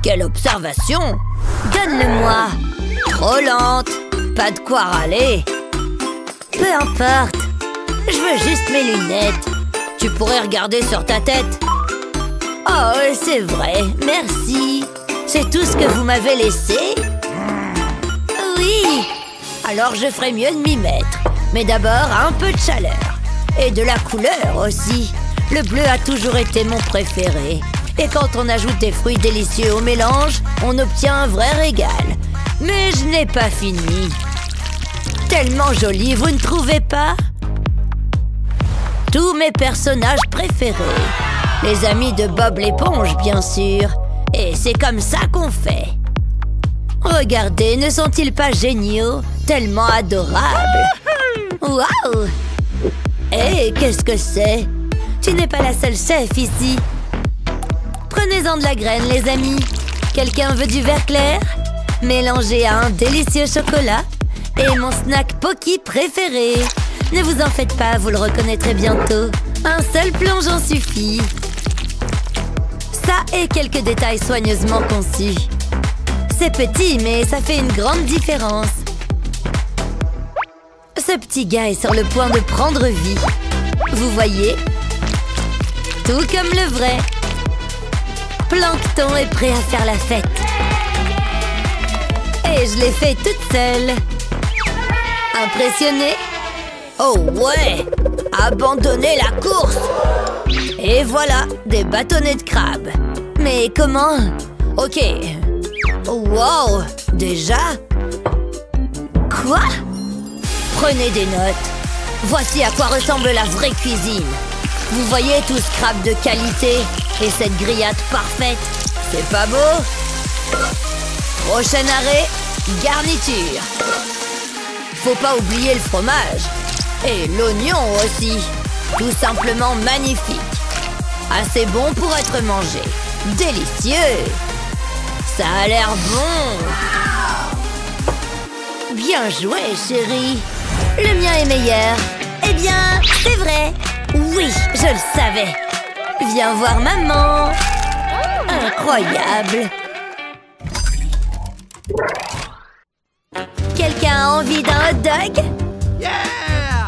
S1: Quelle observation! Donne-le-moi. Trop lente. Pas de quoi râler. Peu importe. Je veux juste mes lunettes. Tu pourrais regarder sur ta tête. Oh, c'est vrai. Merci. C'est tout ce que vous m'avez laissé? Oui. Alors je ferais mieux de m'y mettre. Mais d'abord, un peu de chaleur. Et de la couleur aussi. Le bleu a toujours été mon préféré. Et quand on ajoute des fruits délicieux au mélange, on obtient un vrai régal. Mais je n'ai pas fini. Tellement joli, vous ne trouvez pas? Tous mes personnages préférés. Les amis de Bob l'éponge, bien sûr. Et c'est comme ça qu'on fait. Regardez, ne sont-ils pas géniaux? Tellement adorables. Waouh! Hé, qu'est-ce que c'est? Tu n'es pas la seule chef ici. Prenez-en de la graine, les amis. Quelqu'un veut du verre clair? Mélangé à un délicieux chocolat et mon snack Pocky préféré. Ne vous en faites pas, vous le reconnaîtrez bientôt. Un seul plongeon suffit. Ça et quelques détails soigneusement conçus. C'est petit, mais ça fait une grande différence. Ce petit gars est sur le point de prendre vie. Vous voyez? Tout comme le vrai. Plancton est prêt à faire la fête. Et je l'ai fait toute seule. Impressionné? Oh ouais! Abandonnez la course! Et voilà, des bâtonnets de crabe. Mais comment? Ok. Wow! Déjà? Quoi? Prenez des notes. Voici à quoi ressemble la vraie cuisine. Vous voyez tout ce crabe de qualité et cette grillade parfaite. C'est pas beau? Prochain arrêt, garniture. Faut pas oublier le fromage. Et l'oignon aussi. Tout simplement magnifique. Assez bon pour être mangé. Délicieux. Ça a l'air bon. Bien joué, chérie. Le mien est meilleur. Eh bien, c'est vrai. Oui, je le savais. Viens voir maman. Incroyable. Quelqu'un a envie d'un hot dog?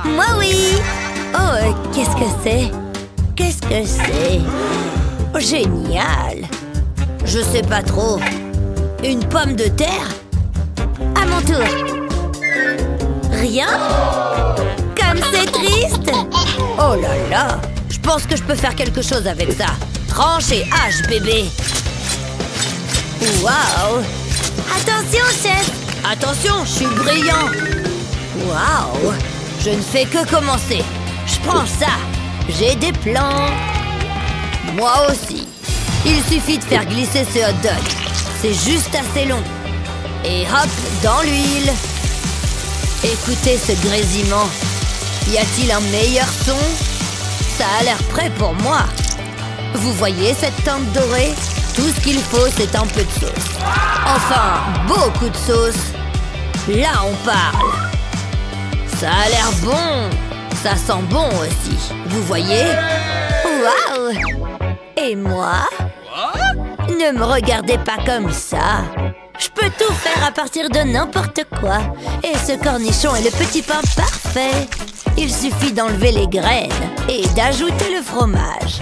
S1: Moi oui. Oh, qu'est-ce que c'est? Qu'est-ce que c'est? Oh, génial. Je sais pas trop. Une pomme de terre? À mon tour. Rien? Comme c'est triste. Oh là là. Je pense que je peux faire quelque chose avec ça. Tranche et hache, bébé. Waouh. Attention, chef. Attention, je suis brillant. Waouh. Je ne fais que commencer. Je prends ça. J'ai des plans. Moi aussi. Il suffit de faire glisser ce hot dog. C'est juste assez long. Et hop, dans l'huile. Écoutez ce grésillement. Y a-t-il un meilleur son? Ça a l'air prêt pour moi. Vous voyez cette teinte dorée? Tout ce qu'il faut, c'est un peu de sauce. Enfin, beaucoup de sauce. Là, on parle. Ça a l'air bon. Ça sent bon aussi. Vous voyez? Waouh! Et moi? Ne me regardez pas comme ça. Je peux tout faire à partir de n'importe quoi. Et ce cornichon est le petit pain parfait. Il suffit d'enlever les graines et d'ajouter le fromage.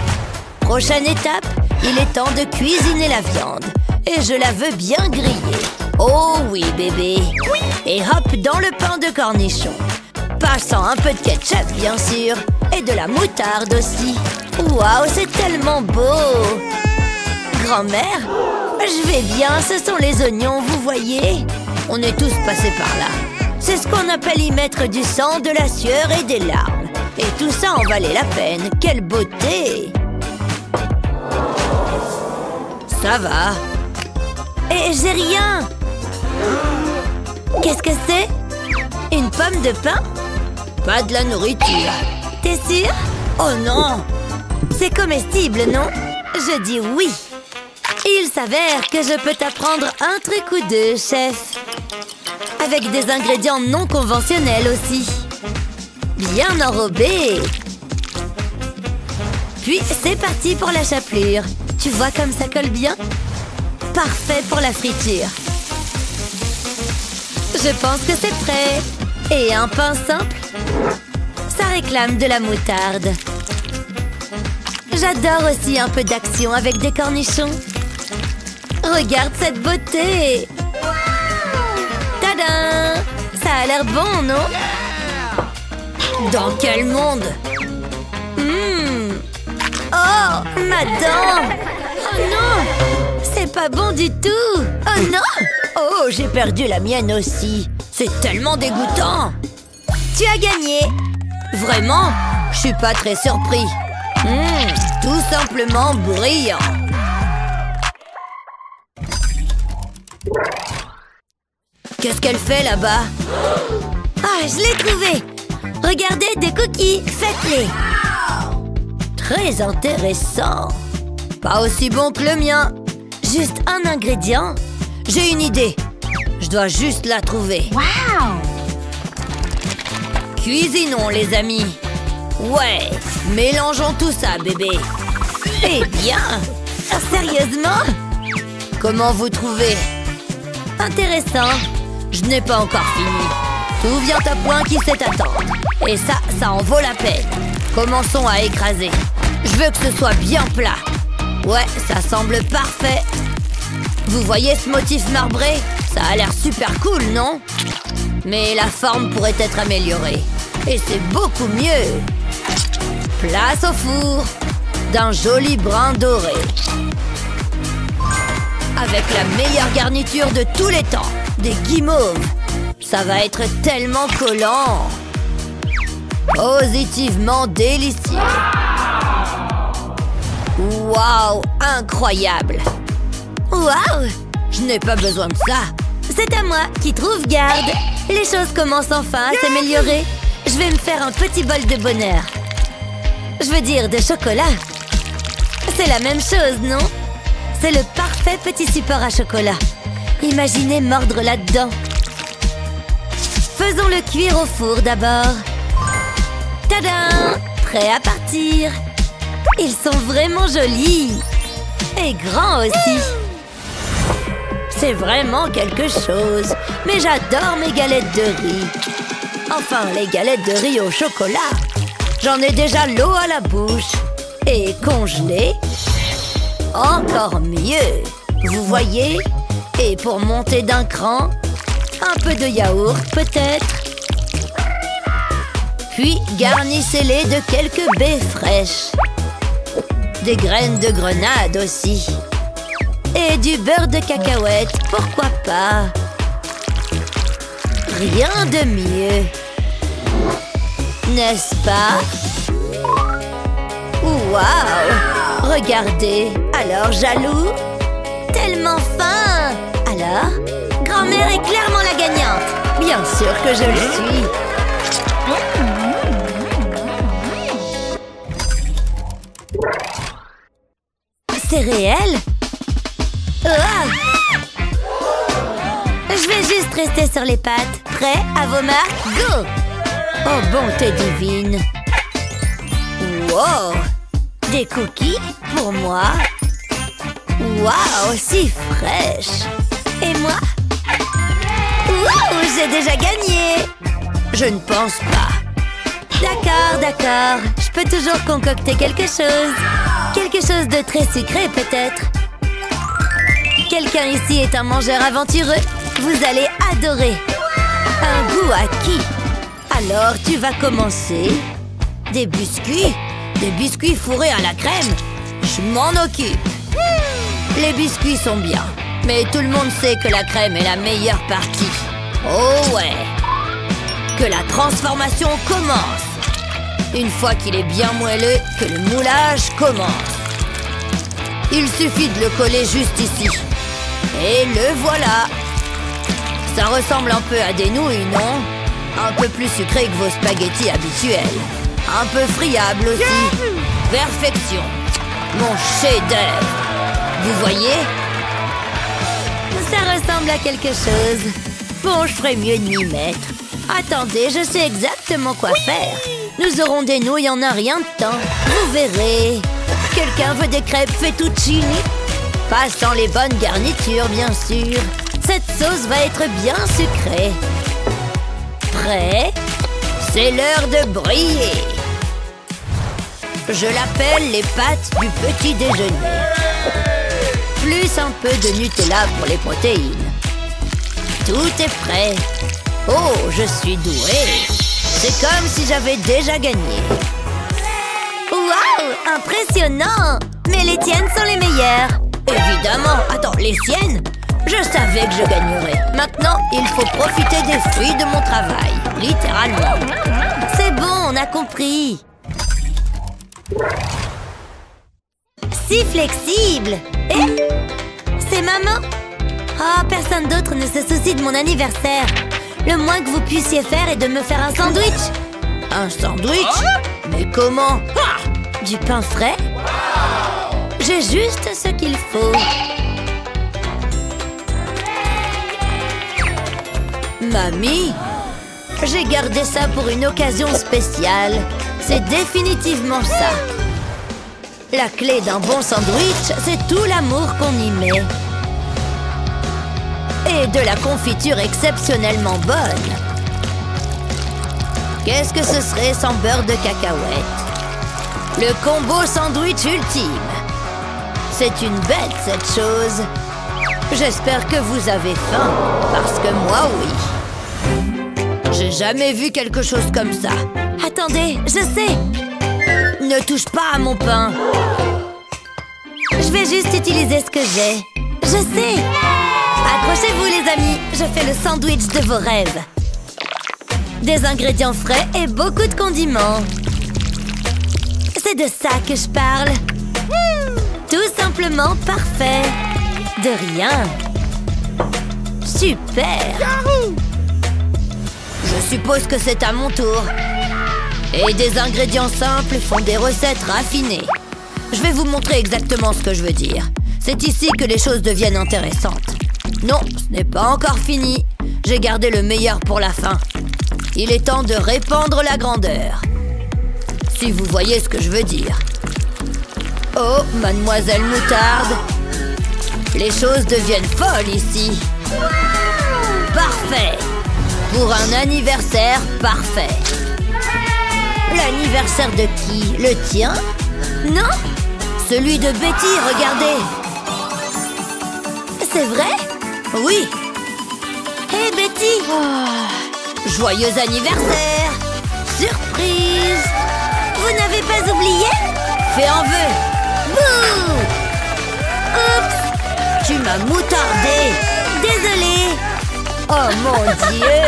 S1: Prochaine étape, il est temps de cuisiner la viande. Et je la veux bien griller. Oh oui, bébé. Oui. Et hop, dans le pain de cornichon. Passant un peu de ketchup, bien sûr. Et de la moutarde aussi. Waouh, c'est tellement beau. Grand-mère, je vais bien, ce sont les oignons, vous voyez? On est tous passés par là. C'est ce qu'on appelle y mettre du sang, de la sueur et des larmes. Et tout ça en valait la peine. Quelle beauté! Ça va. Et j'ai rien. Qu'est-ce que c'est? Une pomme de pain? Pas de la nourriture. T'es sûr? Oh non! C'est comestible, non? Je dis oui. Il s'avère que je peux t'apprendre un truc ou deux, chef. Avec des ingrédients non conventionnels aussi. Bien enrobé. Puis c'est parti pour la chapelure. Tu vois comme ça colle bien? Parfait pour la friture. Je pense que c'est prêt. Et un pain simple? Ça réclame de la moutarde. J'adore aussi un peu d'action avec des cornichons. Regarde cette beauté! Tadam! Ça a l'air bon, non? Dans quel monde? Oh, ma dent! Oh non! C'est pas bon du tout! Oh non! Oh, j'ai perdu la mienne aussi! C'est tellement dégoûtant! Tu as gagné! Vraiment? Je suis pas très surpris. Tout simplement brillant! Qu'est-ce qu'elle fait là-bas? Ah, je l'ai trouvé! Regardez, des cookies! Faites-les! Très intéressant! Pas aussi bon que le mien! Juste un ingrédient? J'ai une idée! Je dois juste la trouver!
S2: Wow!
S1: Cuisinons, les amis! Ouais! Mélangeons tout ça, bébé! Eh bien! Sérieusement? Comment vous trouvez? Intéressant! Je n'ai pas encore fini! Tout vient à point qui sait attendre! Et ça en vaut la peine! Commençons à écraser! Je veux que ce soit bien plat! Ouais, ça semble parfait! Vous voyez ce motif marbré? Ça a l'air super cool, non? Mais la forme pourrait être améliorée. Et c'est beaucoup mieux! Place au four! D'un joli brun doré. Avec la meilleure garniture de tous les temps, des guimauves. Ça va être tellement collant. Positivement délicieux. Waouh, incroyable. Waouh, je n'ai pas besoin de ça. C'est à moi qui trouve garde. Les choses commencent enfin à s'améliorer. Je vais me faire un petit bol de bonheur. Je veux dire de chocolat. C'est la même chose, non? C'est le parfait petit support à chocolat. Imaginez mordre là-dedans. Faisons-le cuire au four d'abord. Tadam! Prêt à partir. Ils sont vraiment jolis. Et grands aussi. C'est vraiment quelque chose. Mais j'adore mes galettes de riz. Enfin, les galettes de riz au chocolat. J'en ai déjà l'eau à la bouche. Et congelé, encore mieux, vous voyez? Et pour monter d'un cran, un peu de yaourt peut-être. Puis garnissez-les de quelques baies fraîches. Des graines de grenade aussi. Et du beurre de cacahuète, pourquoi pas? Rien de mieux. N'est-ce pas? Waouh! Regardez! Alors jaloux? Tellement fin! Alors? Grand-mère est clairement la gagnante! Bien sûr que je le suis! C'est réel? Oh! Je vais juste rester sur les pattes. Prêt? À vos marques? Go! Oh, bonté divine! Wow! Des cookies pour moi. Waouh, si fraîche. Et moi? Wow, j'ai déjà gagné. Je ne pense pas. D'accord. Je peux toujours concocter quelque chose. Quelque chose de très sucré peut-être. Quelqu'un ici est un mangeur aventureux. Vous allez adorer. Un goût acquis. Alors tu vas commencer. Des biscuits? Des biscuits fourrés à la crème? Je m'en occupe. Les biscuits sont bien, mais tout le monde sait que la crème est la meilleure partie. Oh ouais! Que la transformation commence. Une fois qu'il est bien moelleux, que le moulage commence. Il suffit de le coller juste ici. Et le voilà! Ça ressemble un peu à des nouilles, non? Un peu plus sucré que vos spaghettis habituels. Un peu friable aussi. Perfection. Mon chef-d'œuvre. Vous voyez? Ça ressemble à quelque chose. Bon, je ferais mieux de m'y mettre. Attendez, je sais exactement quoi faire. Nous aurons des nouilles en un rien de temps. Vous verrez. Quelqu'un veut des crêpes fettuccine? Pas sans les bonnes garnitures, bien sûr. Cette sauce va être bien sucrée. Prêt? C'est l'heure de briller. Je l'appelle les pâtes du petit déjeuner. Plus un peu de Nutella pour les protéines. Tout est prêt. Oh, je suis douée. C'est comme si j'avais déjà gagné. Waouh, impressionnant! Mais les tiennes sont les meilleures. Évidemment. Attends, les siennes? Je savais que je gagnerais. Maintenant, il faut profiter des fruits de mon travail. Littéralement. C'est bon, on a compris. Si flexible. Eh? C'est maman? Oh, personne d'autre ne se soucie de mon anniversaire. Le moins que vous puissiez faire est de me faire un sandwich. Un sandwich? Mais comment? Du pain frais? J'ai juste ce qu'il faut. Mamie, j'ai gardé ça pour une occasion spéciale. C'est définitivement ça. La clé d'un bon sandwich, c'est tout l'amour qu'on y met. Et de la confiture exceptionnellement bonne. Qu'est-ce que ce serait sans beurre de cacahuète? Le combo sandwich ultime. C'est une bête, cette chose. J'espère que vous avez faim, parce que moi, oui. J'ai jamais vu quelque chose comme ça. Attendez, je sais. Ne touche pas à mon pain. Je vais juste utiliser ce que j'ai. Je sais. Accrochez-vous, les amis. Je fais le sandwich de vos rêves. Des ingrédients frais et beaucoup de condiments. C'est de ça que je parle. Tout simplement parfait. De rien. Super. Je suppose que c'est à mon tour. Et des ingrédients simples font des recettes raffinées. Je vais vous montrer exactement ce que je veux dire. C'est ici que les choses deviennent intéressantes. Non, ce n'est pas encore fini. J'ai gardé le meilleur pour la fin. Il est temps de répandre la grandeur. Si vous voyez ce que je veux dire. Oh, mademoiselle Moutarde. Les choses deviennent folles ici. Parfait. Pour un anniversaire parfait. L'anniversaire de qui? Le tien? Non? Celui de Betty, regardez. C'est vrai? Oui. Hé, Betty! Joyeux anniversaire! Surprise! Vous n'avez pas oublié? Fais en vœu! Bouh! Oups! Tu m'as moutardé! Désolée! Oh mon Dieu!